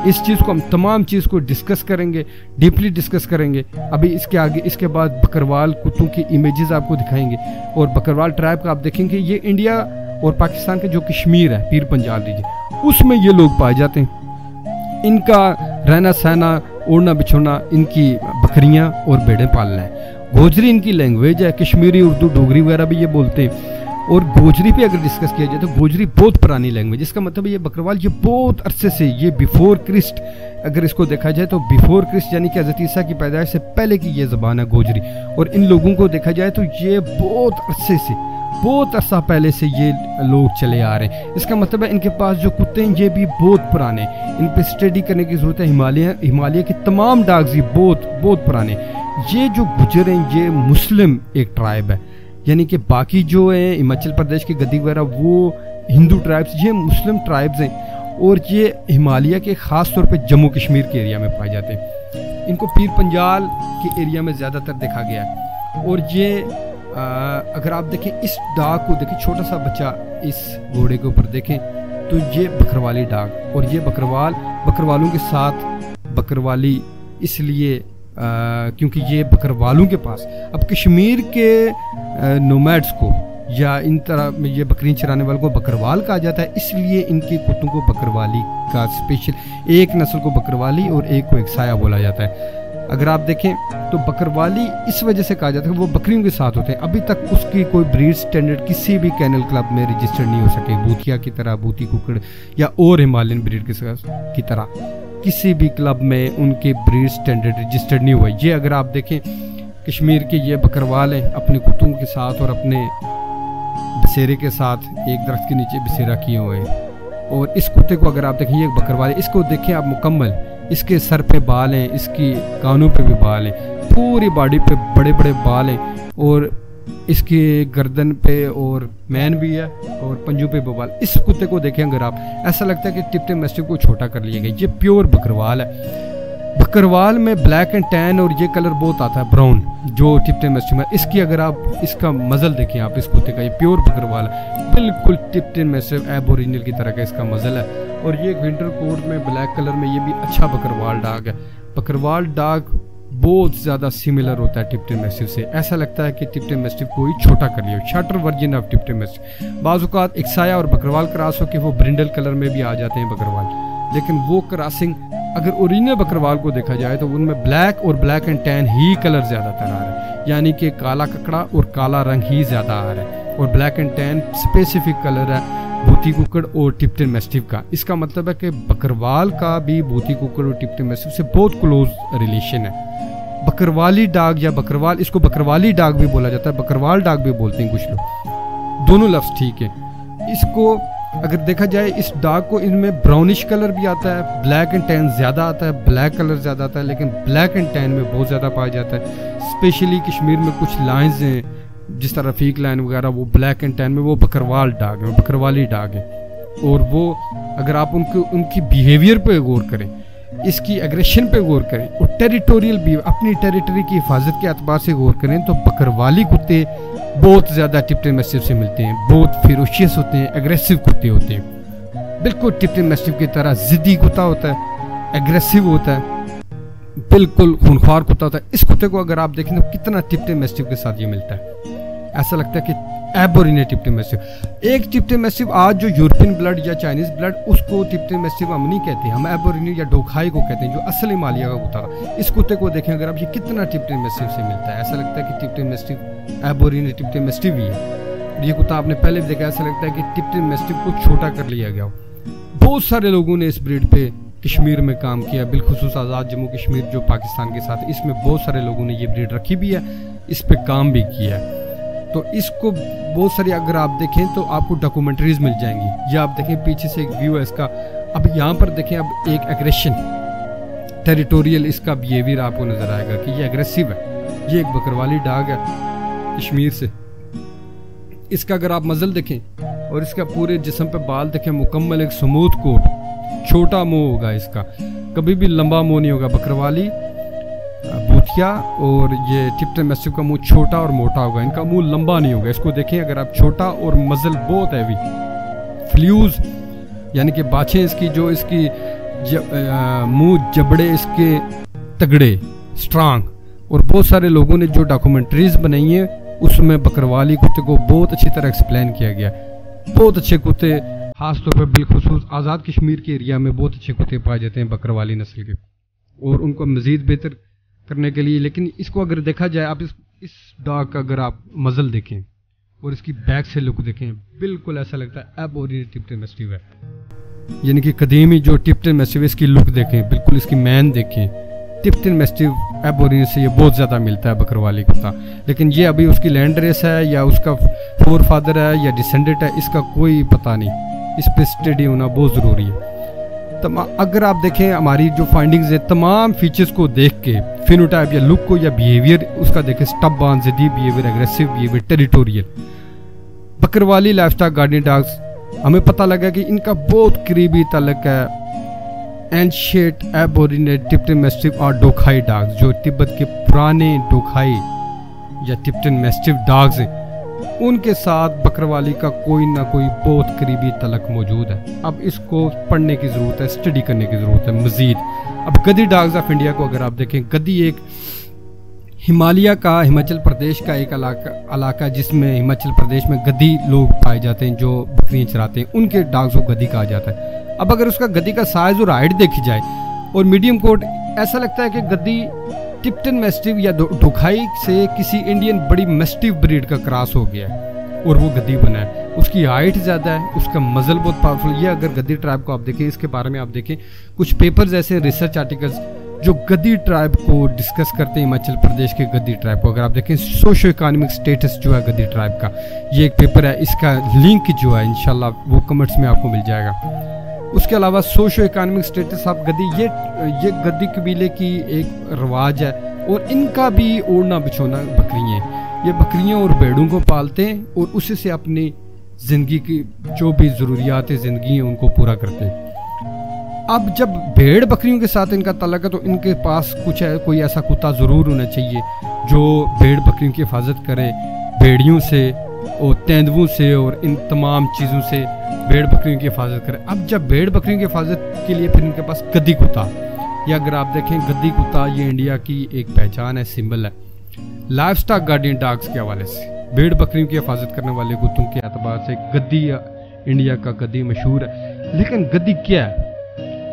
इस चीज़ को हम तमाम चीज़ को डिस्कस करेंगे, डीपली डिस्कस करेंगे। अभी इसके आगे, इसके बाद बकरवाल कुत्तों की इमेजेस आपको दिखाएंगे, और बकरवाल ट्राइब का आप देखेंगे ये इंडिया और पाकिस्तान का जो कश्मीर है, पीर पंजाल रीजन, उसमें ये लोग पाए जाते हैं। इनका रहना सहना, उड़ना बिछोना, इनकी बकरियां और भेड़ें पालना है। गोजरी इनकी लैंग्वेज है, कश्मीरी, उर्दू, डोगरी वगैरह भी ये बोलते हैं। और गोजरी पे अगर डिस्कस किया जाए तो गोजरी बहुत पुरानी लैंग्वेज, इसका मतलब ये बकरवाल ये बहुत अरसे से, ये बिफोर क्रिस्ट अगर इसको देखा जाए तो बिफोर क्रिस्ट यानी कि हज़रत ईसा की पैदाइश से पहले की ये ज़बान है गोजरी। और इन लोगों को देखा जाए तो ये बहुत अरसे से, बहुत अरसा पहले से ये लोग चले आ रहे हैं। इसका मतलब है इनके पास जो कुत्ते हैं ये भी बहुत पुराने, इन पर स्टडी करने की ज़रूरत है। हिमालय के तमाम डॉग्स ये बहुत पुराने। ये जो गुजर हैं ये मुस्लिम एक ट्राइब है, यानी कि बाकी जो है हिमाचल प्रदेश के गद्दी वगैरह वो हिंदू ट्राइब्स, ये मुस्लिम ट्राइब्स हैं, और ये हिमालय के ख़ास तौर पे जम्मू कश्मीर के एरिया में पाए जाते हैं। इनको पीर पंजाल के एरिया में ज़्यादातर देखा गया है। और ये अगर आप देखें इस डाग को देखें, छोटा सा बच्चा इस घोड़े के ऊपर देखें तो ये बकरवाली डाग, और ये बकरवालों के साथ बकरवाली इसलिए क्योंकि ये बकरवालों के पास, अब कश्मीर के नोमैड्स को या इन तरह में ये बकरी चराने वालों को बकरवाल कहा जाता है, इसलिए इनके कुत्तों को बकरवाली का स्पेशल, एक नस्ल को बकरवाली और एक को एकसाया बोला जाता है। अगर आप देखें तो बकरवाली इस वजह से कहा जाता है कि वो बकरियों के साथ होते हैं। अभी तक उसकी कोई ब्रीड स्टैंडर्ड किसी भी कैनल क्लब में रजिस्टर्ड नहीं हो सके, बूथिया की तरह, बूती कुकड़ या और हिमालयन ब्रीड की तरह किसी भी क्लब में उनके ब्रीड स्टैंडर्ड रजिस्टर्ड नहीं हुआ। ये अगर आप देखें कश्मीर के ये बकरवाल हैं अपने कुत्तों के साथ और अपने बसेरे के साथ एक दरख्त के नीचे बसेरा किए हुए हैं। और इस कुत्ते को अगर आप देखें, ये बकरवाल है, इसको देखें आप मुकम्मल, इसके सर पे बाल हैं, इसकी कानों पे भी बाल हैं, पूरी बॉडी पे बड़े बड़े बाल हैं, और इसके गर्दन पे और मैन भी है और पंजों पे भी बाल। इस कुत्ते को देखें अगर आप, ऐसा लगता है कि टिप्टे मैस्टिफ को छोटा कर लिया गया। ये प्योर बकरवाल है। बकरवाल में ब्लैक एंड टैन और ये कलर बहुत आता है ब्राउन, जो टिप्टे मैस्टिफ है। इसकी अगर आप इसका मजल देखें आप इस कुत्ते का, ये प्योर बकरवाल है, बिल्कुल टिप्टे मैस्टिफ एबोरिजिनल की तरह का इसका मजल है। और ये विंटर कोट में ब्लैक कलर में ये भी अच्छा बकरवाल डॉग है। बकरवाल डॉग बहुत ज़्यादा सिमिलर होता है टिप्टे मैस्टिफ से, ऐसा लगता है कि टिप्टे मैस्टिफ कोई छोटा कर लिया, शॉर्टर वर्जन ऑफ टिप्टे मैस्टिफ। बाज़ औक़ात एकसाया और बकरवाल क्रॉस होकर वो ब्रिंडल कलर में भी आ जाते हैं बकरवाल, लेकिन वो क्रॉसिंग अगर ओरिजिनल बकरवाल को देखा जाए तो उनमें ब्लैक और black and tan he colour ज़्यादातर आ रहा है, यानी कि काला ककड़ा और काला रंग ही ज़्यादा आ रहा है, और black and tan specific colour है बूती कुकड़ और टिप्टे मैस्टिफ का। इसका मतलब है कि बकरवाल का भी बूती कुकड़ और टिप्टे मैस्टिफ से बहुत क्लोज रिलेशन है। बकरवाली डॉग या बकरवाल, इसको बकरवाली डॉग भी बोला जाता है, बकरवाल डॉग भी बोलते हैं कुछ लोग, दोनों लफ्ज़ ठीक है। इसको अगर देखा जाए इस डॉग को, इनमें ब्राउनिश कलर भी आता है, ब्लैक एंड टैन ज़्यादा आता है, ब्लैक कलर ज़्यादा आता है, लेकिन ब्लैक एंड टैन में बहुत ज़्यादा पाया जाता है। स्पेशली कश्मीर में कुछ लाइन्स हैं जिस तरह रफ़ीक लाइन वगैरह, वो ब्लैक एंड टैन में वो बकरवाल डॉग है, बकरवाली डॉग है। और वो अगर आप उनकी बिहेवियर पे गौर करें, इसकी एग्रेशन पे गौर करें और टेरिटोरियल भी अपनी टेरिटरी की हिफाजत के अतबार से गौर करें, तो बकरवाली कुत्ते बहुत ज़्यादा टिप्टे मैस्टिफ से मिलते हैं, बहुत फेरोशियस होते हैं, एग्रेसिव कुत्ते होते हैं, बिल्कुल टिप्टे मैस्टिफ की तरह ज़िद्दी कुत्ता होता है, एग्रेसिव होता है, बिल्कुल खूनख्वार कुत्ता होता है। इस कुत्ते को अगर आप देखें तो कितना टिप्टे मैस्टिफ के साथ ये मिलता है, ऐसा लगता है कि एबोरिजिनल टिप्टे मैस्टिफ। एक टिप्टे मैस्टिफ आज जो यूरोपियन ब्लड या चाइनीज ब्लड, उसको टिप्टे मैस्टिफ हम नहीं कहते, हम एबोरिजिनल या डोखाई को कहते हैं, जो असल हिमालय का कुत्ता था। इस कुत्ते को देखें अगर आप, ये कितना टिप्टे मैस्टिफ से मिलता है, ऐसा लगता है कि टिप्टे मैस्टिफ एबोरिजिनल टिप्टे मैस्टिफ ही है। ये कुत्ता आपने पहले भी देखा, ऐसा लगता है कि टिप्टे मैस्टिफ को छोटा कर लिया गया। बहुत सारे लोगों ने इस ब्रीड पे कश्मीर में काम किया, बिलखुसूस आज़ाद जम्मू कश्मीर जो पाकिस्तान के साथ, इसमें बहुत सारे लोगों ने ये ब्रीड रखी भी है, इस पे काम भी किया है। तो इसको बहुत सारी अगर आप देखें तो आपको डॉक्यूमेंट्रीज मिल जाएंगी। ये आप देखें पीछे से एक व्यू है इसका। अब यहाँ पर देखें, अब एक एग्रेशन, टेरिटोरियल इसका बिहेवियर आपको नजर आएगा कि ये एग्रेसिव है। ये एक बकरवाली डॉग है कश्मीर से। इसका अगर आप मजल देखें और इसका पूरे जिस्म पे बाल देखें, मुकम्मल एक स्मूथ कोट, छोटा मुंह होगा इसका, कभी भी लंबा मुंह नहीं होगा। बकरवाली, बूथिया और ये टिप्टे मैस्टिफ का मुंह छोटा और मोटा होगा, इनका मुंह लंबा नहीं होगा। इसको देखें अगर आप, छोटा और मजल बहुत हैवी, फ्लूज यानी कि बाछें इसकी, जो इसकी मुंह जबड़े इसके तगड़े, स्ट्रांग। और बहुत सारे लोगों ने जो डॉक्यूमेंट्रीज बनाई है उसमें बकरवाली कुत्ते को बहुत अच्छी तरह एक्सप्लेन किया गया। बहुत अच्छे कुत्ते, खासतौर पर बिलखुसूस आज़ाद कश्मीर के एरिया में बहुत अच्छे कुत्ते पाए जाते हैं बकरवाली नस्ल के, और उनको मज़ीद बेहतर करने के लिए। लेकिन इसको अगर देखा जाए, आप इस डॉग का अगर आप मजल देखें और इसकी बैक से लुक देखें, बिल्कुल ऐसा लगता है एबोरिजिनल टिप्टे मैस्टिफ है, यानी कि कदीमी जो टिप्टे मैस्टिफ, इसकी लुक देखें, बिल्कुल इसकी मैन देखें। टिप्टे मैस्टिफ एबोरिजिनल से ये बहुत ज़्यादा मिलता है बकरवाली कुत्ता। लेकिन ये अभी उसकी लैंड रेस है या उसका फोर फादर है या डिसेंडेंट है, इसका कोई पता नहीं। इस पर स्टडी होना बहुत ज़रूरी है। अगर आप देखें हमारी जो फाइंडिंग्स है, तमाम फीचर्स को देख के, फिनोटाइप या लुक को या बिहेवियर उसका देखें, स्टबॉर्न, ज़िद्दी behaviour, aggressive behaviour, territorial, Bakarwali lifestyle guardian dogs, हमें पता लगा कि इनका बहुत करीबी ताल्लुक है एंशिएंट एबोरिजिनल टिप्टन मैस्टिफ और डोखाई डॉग्स, जो तिब्बत के पुराने डोखाई या टिप्टन मैस्टिफ डॉग्स हैं, उनके साथ बकरवाली का कोई ना कोई बहुत करीबी तलक मौजूद है। अब इसको पढ़ने की ज़रूरत है, स्टडी करने की ज़रूरत है मज़ीद। अब गद्दी डॉग्स ऑफ इंडिया को अगर आप देखें, गद्दी एक हिमाचल प्रदेश का एक इलाका जिसमें हिमाचल प्रदेश में गद्दी लोग पाए जाते हैं जो बकरियाँ चराते हैं, उनके डॉग्स को गद्दी कहा जाता है। अब अगर उसका गद्दी का साइज़ और हाइट देखी जाए और मीडियम कोट, ऐसा लगता है कि गद्दी टिप्टन मैस्टिफ या डोखाई से किसी इंडियन बड़ी मैस्टिफ ब्रीड का क्रॉस हो गया है और वो गद्दी बना है। उसकी हाइट ज़्यादा है, उसका मज़ल बहुत पावरफुल। ये अगर गद्दी ट्राइब को आप देखें, इसके बारे में आप देखें कुछ पेपर्स ऐसे रिसर्च आर्टिकल्स जो गद्दी ट्राइब को डिस्कस करते हैं, हिमाचल प्रदेश के गद्दी ट्राइब को। अगर आप देखें सोशो इकोनॉमिक स्टेटस जो है गद्दी ट्राइब का, ये एक पेपर है, इसका लिंक जो है इंशाल्लाह वो कमेंट्स में आपको मिल जाएगा। उसके अलावा सोशो इकोनॉमिक स्टेटस ऑफ गद्दी, ये गद्दी कबीले की एक रवाज है और इनका भी ओढ़ना बिछोना बकरियाँ। ये बकरियाँ और भेड़ों को पालते हैं और उसी से अपनी ज़िंदगी की जो भी ज़रूरियात ज़िंदगी हैं उनको पूरा करते हैं। अब जब भेड़ बकरियों के साथ इनका तल्लुक़ है तो इनके पास कुछ है, कोई ऐसा कुत्ता ज़रूर होना चाहिए जो भेड़ बकरियों की हिफाजत करे, भेड़ियों से और तेंदुओं से और इन तमाम चीज़ों से भेड़ बकरियों की हिफाजत करे। अब जब भेड़ बकरियों की हिफाजत के लिए फिर इनके पास गद्दी कुत्ता, या अगर आप देखें गद्दी कुत्ता ये इंडिया की एक पहचान है, सिंबल है लाइफ स्टॉक गार्डियन डॉग्स के हवाले से। भेड़ बकरियों की हिफाजत करने वाले कुत्तों के एतबार से गद्दी इंडिया का गद्दी मशहूर है। लेकिन गद्दी क्या है?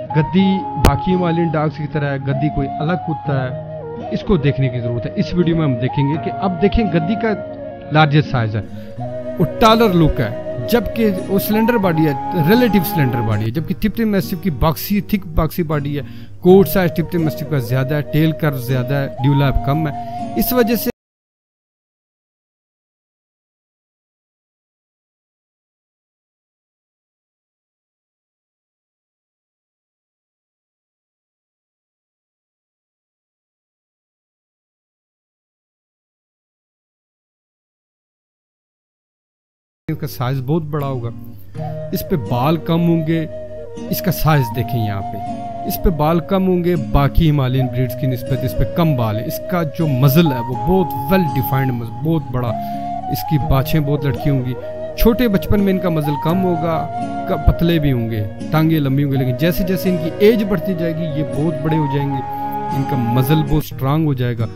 गद्दी बाकी हिमालयन डॉग्स की तरह है, गद्दी कोई अलग कुत्ता है, इसको देखने की ज़रूरत है। इस वीडियो में हम देखेंगे कि अब देखें गद्दी का लार्जेस्ट साइज है और टालर लुक है, जबकि वो सिलेंडर बॉडी है, रिलेटिव सिलेंडर बॉडी है, जबकि टिप्टन मैस्टिफ की थिक बॉक्सी बॉडी है। कोट साइज टिप्टन मैस्टिफ का ज़्यादा है, टेल कर्व ज़्यादा है, ड्यूलैप कम है। इस वजह से इसका साइज बहुत बड़ा होगा, इस पे बाल कम होंगे। इसका साइज देखें यहाँ पे, इस पे बाल कम होंगे, बाकी हिमालयन ब्रीड्स की निस्बत इस पे कम बाल है। इसका जो मज़ल है वो बहुत वेल डिफाइंड मज़ल, बहुत बड़ा, इसकी बाछें बहुत लड़की होंगी। छोटे बचपन में इनका मज़ल कम होगा, पतले भी होंगे, टांगे लंबी होंगी, लेकिन जैसे जैसे इनकी एज बढ़ती जाएगी ये बहुत बड़े हो जाएंगे, इनका मज़ल बहुत स्ट्रांग हो जाएगा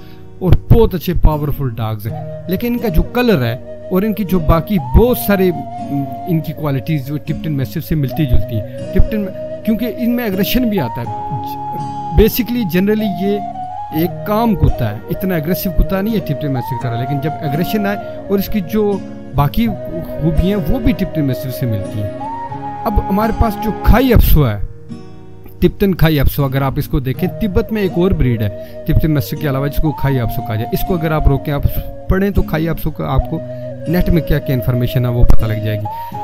और बहुत अच्छे पावरफुल डॉग्स हैं। लेकिन इनका जो कलर है और इनकी जो बाकी बहुत सारे इनकी क्वालिटीज़ जो टिप्टन मैस्टिफ से मिलती जुलती हैं, टिप्टन क्योंकि इनमें एग्रेशन भी आता है। बेसिकली जनरली ये एक काम कुत्ता है, इतना एग्रेसिव कुत्ता नहीं है टिप्टन मैस्टिफ का, लेकिन जब एग्रेशन आए और इसकी जो बाकी खूबियाँ वो भी टिप्टन मैस्टिफ से मिलती हैं। अब हमारे पास जो खाई अफसो है, टिप्टन खाई अफसो, अगर आप इसको देखें, तिब्बत में एक और ब्रीड है टिप्टन मैस्टिफ के अलावा जिसको खाई अफसो कहा जाए। इसको अगर आप रोकें, आप पढ़ें तो खाई अफसो का आपको नेट में क्या क्या इन्फॉर्मेशन है वो पता लग जाएगी।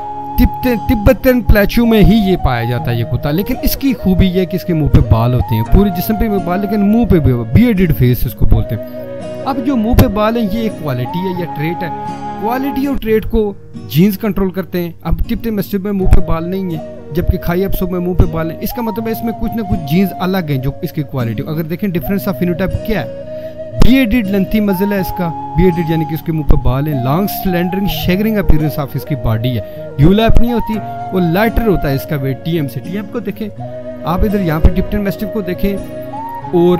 तिब्बतन प्लेचू में ही ये पाया जाता है ये कुत्ता, लेकिन इसकी खूबी ये है कि इसके मुंह पे बाल होते हैं, पूरे जिस्म पे भी बाल, लेकिन मुंह पे भी बियर्डेड फेस इसको बोलते हैं। अब जो मुंह पे बाल है ये एक क्वालिटी है या ट्रेट है, क्वालिटी और ट्रेट को जीन्स कंट्रोल करते हैं। अब टिप्टन मैस्टिफ में मुंह पे बाल नहीं है, जबकि खाई अफसो में मुंह पे बाल है। इसका मतलब है इसमें कुछ ना कुछ जीन्स अलग हैं जो इसकी क्वालिटी। अगर देखें डिफरेंस ऑफ फिनोटाइप क्या है, बियर्डेड लेंथी मज़ल है इसका, बियर्डेड यानी कि उसके मुंह पे बाल है, लॉन्ग स्लेंडरिंग शेगरिंग अपीयरेंस ऑफ इसकी बॉडी है, ड्यूलैप नहीं होती, वो लाइटर होता है इसका वेट टीएम से। टीएम को देखें आप, इधर यहाँ पे टिप्टन मैस्टिफ को देखें और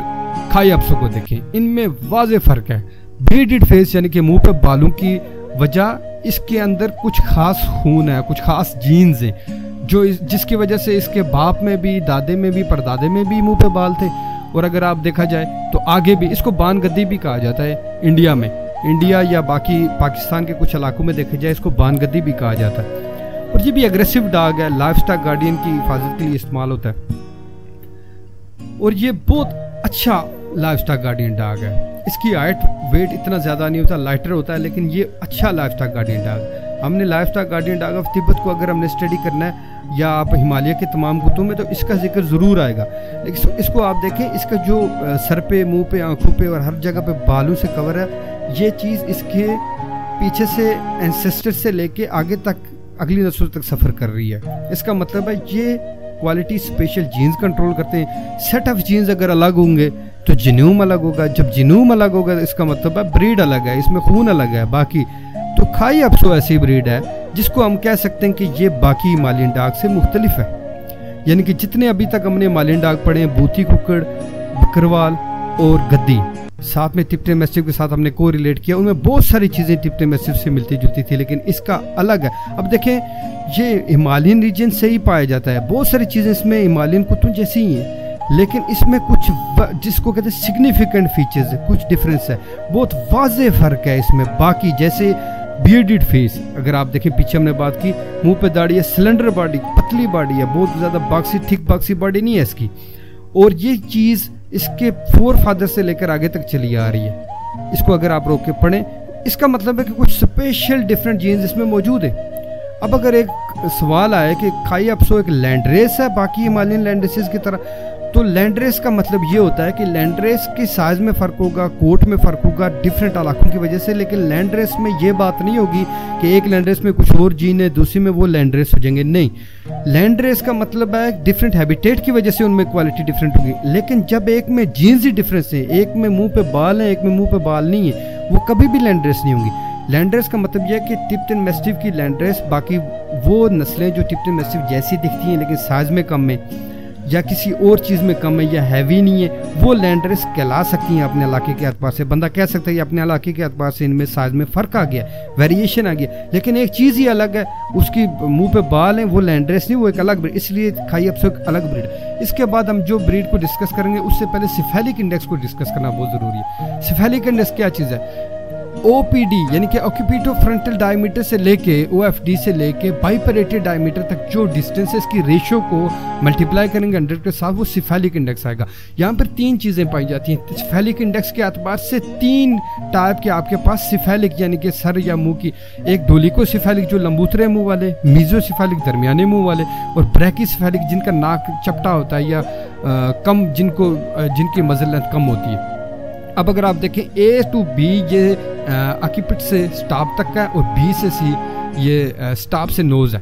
खाई अफसो को देखें, इनमें वाज़ेह फ़र्क है। बियर्डेड फेस यानी कि मुंह पे बालों की वजह इसके अंदर कुछ खास खून है, कुछ खास जीन्स हैं जो जिसकी वजह से इसके बाप में भी, दादे में भी, परदादे में भी मुंह पे बाल थे। और अगर आप देखा जाए तो आगे भी इसको बान गद्दी भी कहा जाता है इंडिया में, इंडिया या बाकी पाकिस्तान के कुछ इलाकों में देखा जाए इसको बान गद्दी भी कहा जाता है। और ये भी एग्रेसिव डॉग है, लाइफ स्टॉक गार्डियन की हिफाजत के लिए इस्तेमाल होता है और ये बहुत अच्छा लाइफ स्टॉक गार्डियन डॉग है। इसकी हाइट वेट इतना ज़्यादा नहीं होता, लाइटर होता है, लेकिन ये अच्छा लाइफ स्टॉक गार्डियन डॉग है। हमने life stock guardian dog of Tibet को अगर हमने स्टडी करना है या आप हिमालय के तमाम कुत्तों में, तो इसका जिक्र ज़रूर आएगा। लेकिन इसको आप देखें, इसका जो सर पे, मुंह पे, आंखों पे और हर जगह पे बालों से कवर है, ये चीज़ इसके पीछे से एंसेस्टर से लेके आगे तक अगली नस्लों तक सफ़र कर रही है। इसका मतलब है ये क्वालिटी स्पेशल जीन्स कंट्रोल करते हैं। सेट ऑफ जीन्स अगर अलग होंगे तो जीनोम अलग होगा, जब जीनोम अलग होगा तो इसका मतलब है ब्रीड अलग है, इसमें खून अलग है। बाकी तो खाई अप्सो ऐसी ब्रीड है जिसको हम कह सकते हैं कि ये बाकी हिमालयन डॉग से मुख्तलिफ है। यानी कि जितने अभी तक हमने हिमालयन डॉग पढ़े हैं, बूथी कुक्कड़, बकरवाल और गद्दी, साथ में टिप्टन मैस्टिफ के साथ हमने को रिलेट किया, उनमें बहुत सारी चीज़ें टिप्टन मैस्टिफ से मिलती जुलती थी, लेकिन इसका अलग है। अब देखें ये हिमालयन रीजन से ही पाया जाता है, बहुत सारी चीज़ें इसमें हिमालयन कुत्तों जैसी ही हैं, लेकिन इसमें कुछ जिसको कहते हैं सिग्निफिकेंट फीचर्स है, कुछ डिफरेंस है, बहुत वाज़े फ़र्क है इसमें। बाकी जैसे बियर्डेड फेस, अगर आप देखें पीछे हमने बात की, मुंह पे दाढ़ी है, सिलेंडर बॉडी, पतली बॉडी है, बहुत ज़्यादा बॉक्सी थिक बॉक्सी बॉडी नहीं है इसकी, और ये चीज़ इसके फोर फादर से लेकर आगे तक चली आ रही है। इसको अगर आप रोक के पढ़ें, इसका मतलब है कि कुछ स्पेशल डिफरेंट जीन्स इसमें मौजूद है। अब अगर एक सवाल आए कि खाई अप्सो एक लैंड रेस है बाकी हिमालयन लैंड रेसेस की तरह, तो लैंड रेस का मतलब ये होता है कि लैंड रेस के साइज में फ़र्क होगा, कोट में फ़र्क होगा डिफरेंट इलाकों की वजह से, लेकिन लैंड रेस में ये बात नहीं होगी कि एक लैंड रेस में कुछ और जीन है, दूसरी में वो लैंड रेस हो जाएंगे। नहीं, लैंड रेस का मतलब है डिफरेंट हैबिटेट की वजह से उनमें क्वालिटी डिफरेंट होगी। लेकिन जब एक में जीन्स ही डिफरेंस है, एक में मुँह पे बाल है, एक में मुँह पे बाल नहीं है, वो कभी भी लैंड रेस नहीं होंगी। लैंड रेस का मतलब यह है कि टिप्टन मैस्टिफ की लैंड रेस, बाकी वो नस्लें जो टिप्टन मैस्टिफ जैसी दिखती हैं लेकिन साइज में कम है या किसी और चीज़ में कम है या हैवी नहीं है, वो लैंड रेस कहला सकती हैं अपने इलाके के एतबार से। बंदा कह सकता है कि अपने इलाके के एतबार से इनमें साइज में फ़र्क आ गया, वेरिएशन आ गया, लेकिन एक चीज़ ही अलग है, उसकी मुंह पे बाल हैं, वो लैंड रेस नहीं, वो एक अलग ब्रीड, इसलिए खाई अप्सो एक अलग ब्रीड। इसके बाद हम जो ब्रीड को डिस्कस करेंगे उससे पहले सिफेलिक इंडेक्स को डिस्कस करना बहुत ज़रूरी है। सिफेलिक इंडेक्स क्या चीज़ है? ओपीडी यानी कि ऑक्यूपिटो फ्रंटल डायमीटर से लेके ओएफडी से लेके बाइपरेटेड डायमीटर तक जो डिस्टेंस है, इसकी रेशियो को मल्टीप्लाई करेंगे 100 के साथ, वो सिफेलिक इंडेक्स आएगा। यहाँ पर तीन चीज़ें पाई जाती हैं सिफेलिक इंडेक्स के एतबार से। तीन टाइप के आपके पास सिफेलिक यानी कि सर या मुंह की, एक डोलिको सिफेलिक जो लंबूतरे मुंह वाले, मीजो सिफेलिक दरमियाने मुंह वाले, और ब्रैकी सिफेलिक जिनका नाक चपटा होता है या कम, जिनकी मजल लेंथ कम होती है। अब अगर आप देखें A to B ये ऑक्यूपिट से स्टाप तक का है और B से C ये स्टाप से नोज है।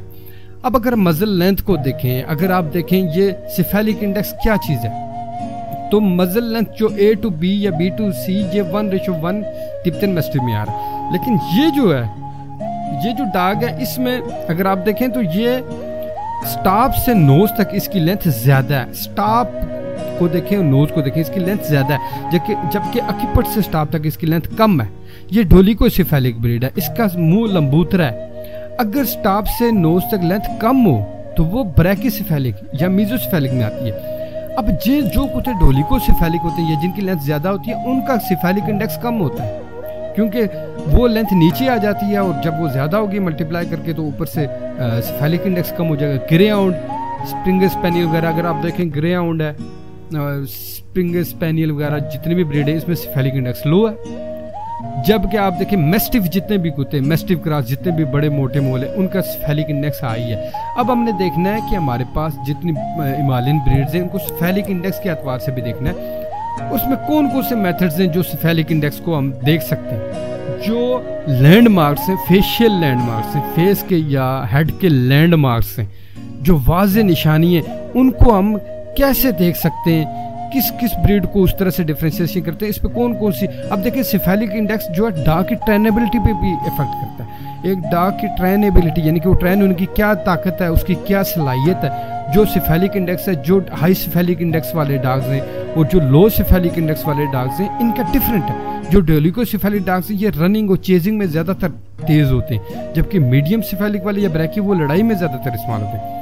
अब अगर मजल लेंथ को देखें, अगर आप देखें ये सिफेलिक इंडेक्स क्या चीज़ है, तो मजल लेंथ जो A to B या B to C ये 1:1 टिप्टन मैस्टिफ में आ रहा है। लेकिन ये जो है, ये जो डॉग है, इसमें अगर आप देखें तो ये स्टाप से नोज तक इसकी लेंथ ज़्यादा है। स्टाप को देखें और नोज को देखें, इसकी लेंथ ज़्यादा है, जबकि ऑक्यूपिट से स्टाप तक इसकी लेंथ कम है। ये डोलिको सिफेलिक ब्रीड है, इसका मुंह लंबूतरा है। अगर स्टाप से नोज तक लेंथ कम हो तो वो ब्रैकीसिफेलिक या मीजोसिफेलिक में आती है। अब ये जो कुत्ते डोलिको सिफेलिक होते हैं या जिनकी लेंथ ज़्यादा होती है, उनका सिफेलिक इंडेक्स कम होता है, क्योंकि वो लेंथ नीचे आ जाती है, और जब वो ज़्यादा होगी मल्टीप्लाई करके तो ऊपर से सिफेलिक इंडेक्स कम हो जाएगा। ग्रे हाउंड, स्प्रिंग स्पेनियल वगैरह अगर आप देखें, ग्रे हाउंड है, स्प्रिंग स्पेनियल वगैरह जितने भी ब्रीड है, इसमें सिफेलिक इंडेक्स लो है। जबकि आप देखें मैस्टिफ, जितने भी कुत्ते, मैस्टिफ क्रॉस जितने भी बड़े मोटे मोल है, उनका सिफेलिक इंडेक्स हाई है। अब हमने देखना है कि हमारे पास जितनी हिमालयन ब्रीड्स हैं उनको सिफेलिक इंडेक्स के एतबार से भी देखना है, उसमें कौन कौन से मेथड्स हैं जो सिफेलिक इंडेक्स को हम देख सकते हैं। जो लैंडमार्क्स हैं, फेशियल लैंडमार्क्स हैं, फेस के या हेड के लैंडमार्क्स हैं, जो वाज़े निशानी है, उनको हम कैसे देख सकते हैं, किस किस ब्रीड को उस तरह से डिफ्रेंशिएशन करते हैं, इस पे कौन कौन सी। अब देखिए सिफेलिक इंडेक्स जो है डॉग की ट्रेनेबिलिटी पे भी इफेक्ट करता है। एक डॉग की ट्रेनेबिलिटी यानी कि वो ट्रेन, उनकी क्या ताकत है, उसकी क्या सलाहियत है। जो सिफेलिक इंडेक्स है, जो हाई सिफेलिक इंडेक्स वाले डॉग्स हैं और जो लो सिफेलिक इंडेक्स वाले डॉग्स हैं, इनका डिफरेंट है। जो डोलिको सिफेलिक डॉग्स हैं ये रनिंग और चेजिंग में ज़्यादातर तेज़ होते हैं, जबकि मीडियम सिफेलिक वाले या ब्रैकी वो लड़ाई में ज़्यादातर इस्तेमाल होते हैं।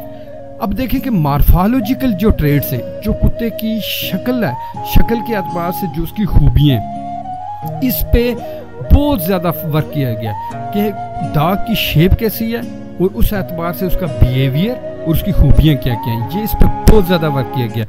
अब देखें कि मार्फोलॉजिकल जो ट्रेड्स हैं, जो कुत्ते की शक्ल है, शक्ल के एतबार से जो उसकी खूबियाँ हैं, इस पे बहुत ज़्यादा वर्क किया गया कि डॉग की शेप कैसी है और उस एतबार से उसका बिहेवियर और उसकी खूबियाँ क्या क्या हैं, ये इस पे बहुत ज़्यादा वर्क किया गया।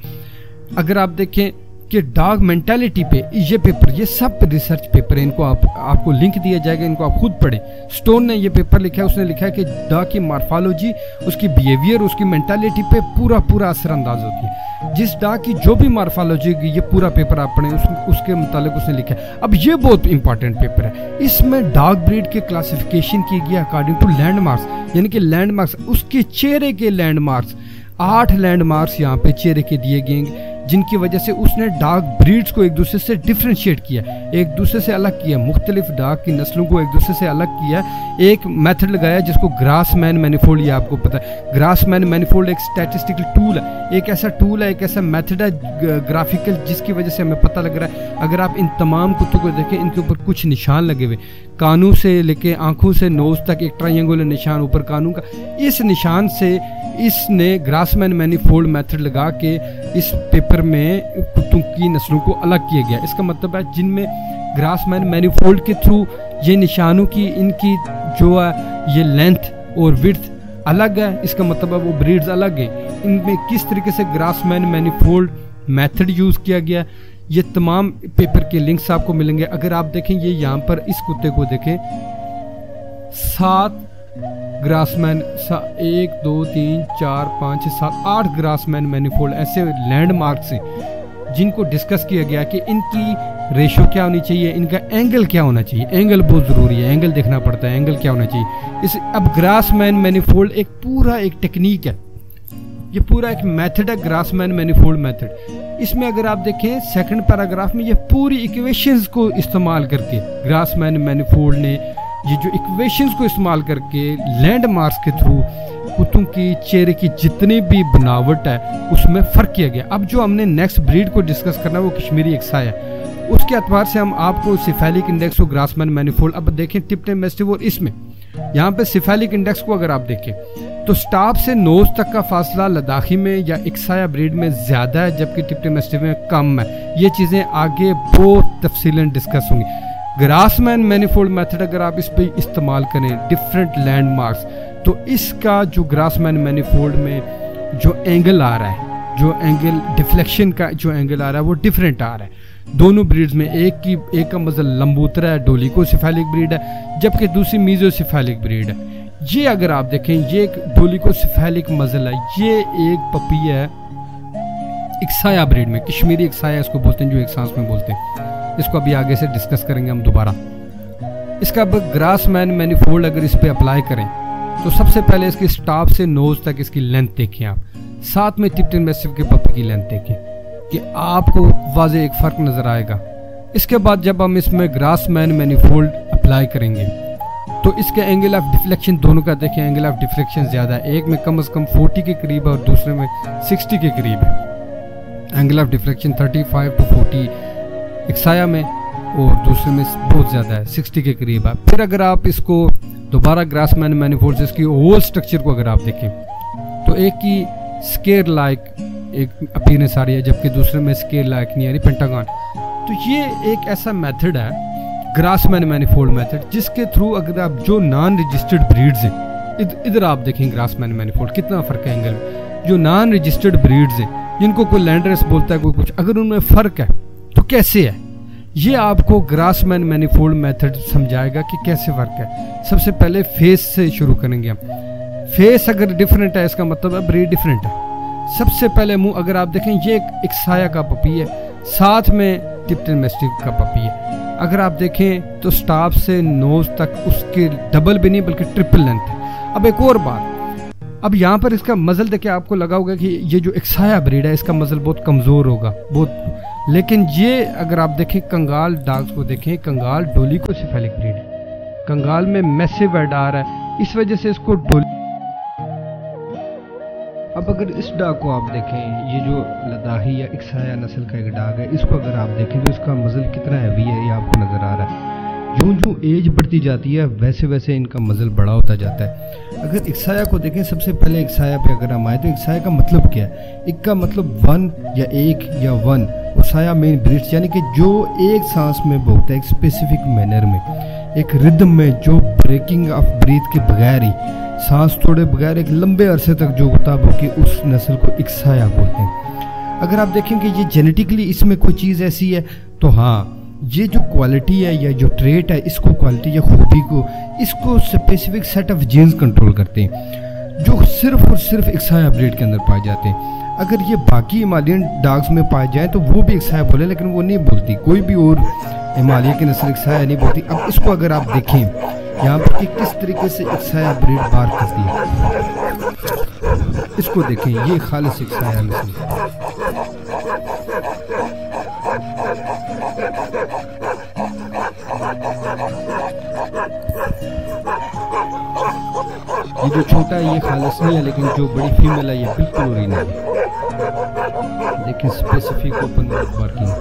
अगर आप देखें कि डॉग मेंटालिटी पे ये पेपर, ये सब रिसर्च पेपर है, इनको आपको लिंक दिया जाएगा, इनको आप खुद पढ़ें। स्टोन ने ये पेपर लिखा है, उसने लिखा है कि डॉग की मार्फोलॉजी, उसकी बिहेवियर, उसकी मेंटालिटी पे पूरा असरअंदाज होती है। जिस डॉग की जो भी मार्फोलॉजी होगी, ये पूरा पेपर आप पढ़ें, उसके मुतालिक उसने लिखा है। अब ये बहुत इंपॉर्टेंट पेपर है, इसमें डॉग ब्रीड के क्लासिफिकेशन की गई अकॉर्डिंग टू लैंडमार्क्स, यानी कि लैंडमार्क्स, उसके चेहरे के लैंडमार्क्स। 8 लैंडमार्क्स यहाँ पे चेहरे के दिए गए जिनकी वजह से उसने डार्क ब्रीड्स को एक दूसरे से डिफ्रेंशिएट किया, एक दूसरे से अलग किया, मुख्तलिफ डार्क की नस्लों को एक दूसरे से अलग किया। एक मेथड लगाया जिसको ग्रासमैन मैनिफोल्ड, ये आपको पता है। ग्रासमैन मैनिफोल्ड एक स्टैटिस्टिकल टूल है, एक ऐसा टूल है, एक ऐसा मेथड है ग्राफिकल, जिसकी वजह से हमें पता लग रहा है अगर आप इन तमाम कुत्तों को देखें, इनके ऊपर कुछ निशान लगे हुए, कानों से लेके आंखों से नोज तक एक ट्रायंगुलर निशान ऊपर कानों का। इस निशान से इसने ग्रासमैन मैनिफोल्ड मेथड लगा के इस पेपर में कुत्तों की नस्लों को अलग किया गया। इसका मतलब है जिनमें ग्रासमैन मैनिफोल्ड के थ्रू ये निशानों की इनकी जो है ये लेंथ और विड्थ अलग है, इसका मतलब है वो ब्रीड्स अलग हैं। इनमें किस तरीके से ग्रासमैन मैनिफोल्ड मेथड यूज़ किया गया, ये तमाम पेपर के लिंक्स आपको मिलेंगे। अगर आप देखें ये यहाँ पर इस कुत्ते को देखें, 7 ग्रासमैन, 1 2 3 4 5 6 7 8 ग्रासमैन मैनिफोल्ड ऐसे लैंडमार्क्स हैं जिनको डिस्कस किया गया कि इनकी रेशो क्या होनी चाहिए, इनका एंगल क्या होना चाहिए। एंगल बहुत ज़रूरी है, एंगल देखना पड़ता है, एंगल क्या होना चाहिए। अब ग्रासमैन मैनिफोल्ड एक पूरा एक टेक्निक है, ये पूरा एक मेथड है ग्रासमैन मैनिफोल्ड मेथड। इसमें अगर आप देखें सेकंड पैराग्राफ में ये पूरी इक्वेशंस को इस्तेमाल करके ग्रासमैन मैनिफोल्ड ने ये जो इक्वेशंस को इस्तेमाल करके लैंडमार्क्स के थ्रू कुत्तों की चेहरे की जितनी भी बनावट है उसमें फ़र्क किया गया। अब जो हमने नेक्स्ट ब्रीड को डिस्कस करना है वो कश्मीरी एक्साई है, उसके अतबार से हम आपको सिफेलिक इंडेक्स और ग्रासमैन मैनिफोल्ड अब देखें टिप्टन मैस्टिफ। और इसमें यहाँ पे सिफेलिक इंडेक्स को अगर आप देखें तो स्टाफ से नोज तक का फासला लद्दाखी में या एक्साया ब्रीड में ज़्यादा है जबकि टिप्टन मैस्टिफ में कम है। ये चीज़ें आगे बहुत तफसीलन डिस्कस होंगी। ग्रासमैन मैनिफोल्ड मेथड अगर आप इस पर इस्तेमाल करें डिफरेंट लैंडमार्क्स, तो इसका जो ग्रासमैन मैनिफोल्ड में जो एंगल आ रहा है, जो एंगल डिफ्लेक्शन का जो एंगल आ रहा है वो डिफरेंट आ रहा है दोनों ब्रीड्स में। एक का मजल लंबूतरा है, डोलिकोसिफेलिक ब्रीड है, जबकि दूसरी मीजोसिफेलिक ब्रीड है। ये अगर आप देखें ये एक डोलिकोसिफेलिक मजल है, ये एक पपी है एक्साया ब्रीड में, कश्मीरी एक्साया इसको बोलते हैं जो एक सांस में बोलते हैं। इसको अभी आगे से डिस्कस करेंगे हम दोबारा। इसका अब ग्रासमैन मैनिफोल्ड अगर इस पे अप्लाई करें तो सबसे पहले इसकी स्टाफ से नोज तक इसकी लेंथ देखें आप, साथ में टिप्टन मैस्टिफ के पपी की लेंथ देखें कि आपको वाज़े एक फ़र्क नज़र आएगा। इसके बाद जब हम इसमें ग्रासमैन मैनिफोल्ड अप्लाई करेंगे तो इसके एंगल ऑफ डिफ्लेक्शन दोनों का देखें, एंगल ऑफ डिफ्लेक्शन ज़्यादा है, एक में कम से कम 40 के करीब है और दूसरे में 60 के करीब है। एंगल ऑफ डिफ्लेक्शन 35 to 40 एक्साया में और दूसरे में बहुत ज़्यादा है, 60 के करीब है। फिर अगर आप इसको दोबारा ग्रासमैन मैनिफोल्ड से इसकी होल स्ट्रक्चर को अगर आप देखें तो एक की स्केयर लाइक एक अपीयरेंस आ रही है जबकि दूसरे में स्केयर लाइक नहीं आ रही, पेंटागन। तो ये एक ऐसा मेथड है ग्रासमैन मैनिफोल्ड मेथड जिसके थ्रू अगर आप जो नॉन रजिस्टर्ड ब्रीड्स हैं, इधर आप देखें ग्रासमैन मैनिफोल्ड कितना फ़र्क है एंगल में। जो नॉन रजिस्टर्ड ब्रीड्स हैं जिनको कोई लैंडरेस बोलता है कोई कुछ, अगर उनमें फ़र्क है तो कैसे है, ये आपको ग्रासमैन मैनिफोल्ड मेथड समझाएगा कि कैसे फ़र्क है। सबसे पहले फेस से शुरू करेंगे हम। फेस अगर डिफरेंट है इसका मतलब है ब्रीड डिफरेंट है। सबसे पहले मुंह अगर आप देखें ये एक एक्साया का पपी है, साथ में टिप्टन मैस्टिफ का पपी है। अगर आप देखें तो स्टाफ से नोज तक उसके डबल भी नहीं बल्कि ट्रिपल लेंथ है। अब एक और बात, अब यहाँ पर इसका मजल देखे आपको लगा होगा कि ये जो एक्साया ब्रीड है इसका मजल बहुत कमज़ोर होगा बहुत, लेकिन ये अगर आप देखें कंगाल डॉग्स को देखें, कंगाल डोलिकोसिफेलिक ब्रीड है, कंगाल में मैसिव हेड आ रहा है, इस वजह से इसको अब अगर इस डॉग को आप देखें, ये जो लद्दाखी या एक्साया नस्ल का एक डॉग है, इसको अगर आप देखें तो इसका मजल कितना हैवी है ये आपको नज़र आ रहा है। यूं एज बढ़ती जाती है वैसे वैसे इनका मजल बड़ा होता जाता है। अगर एक्साया को देखें, सबसे पहले एक्साया पे अगर हम आए तो एक्साया का मतलब क्या है? एक का मतलब 1 या 1 या 1 और साया मेन ब्रीड्स, यानी कि जो एक सांस में बोलता है एक स्पेसिफिक मैनर में, एक रिदम में, जो ब्रेकिंग ऑफ ब्रीथ के बगैर ही सांस तोड़े बगैर एक लंबे अरसे तक जो होता है कि उस नस्ल को एक्साया बोलते हैं। अगर आप देखें कि ये जेनेटिकली इसमें कोई चीज़ ऐसी है तो हाँ, ये जो क्वालिटी है या जो ट्रेट है इसको, क्वालिटी या खूबी को, इसको specific set of jeans control करते हैं जो सिर्फ और सिर्फ एक्साया ब्रीड के अंदर पाए जाते हैं। अगर ये बाकी हिमालयन डॉग्स में पाए जाए तो वो भी एक्साया बोले, लेकिन वो नहीं बोलती, कोई भी और हिमालय की नस्ल एक्साया नहीं बोलती। अब इसको अगर आप देखें यहाँ पर कि किस तरीके से एक्साया ब्रीड बार करती है, इसको देखें, ये खालिस इक्साया नस्ल। ये जो छोटा है ये खालिस नहीं है, लेकिन जो बड़ी फीमेल है ये बिल्कुल ओरिजिनल है। लेकिन स्पेसिफिक ओपन बार्किंग।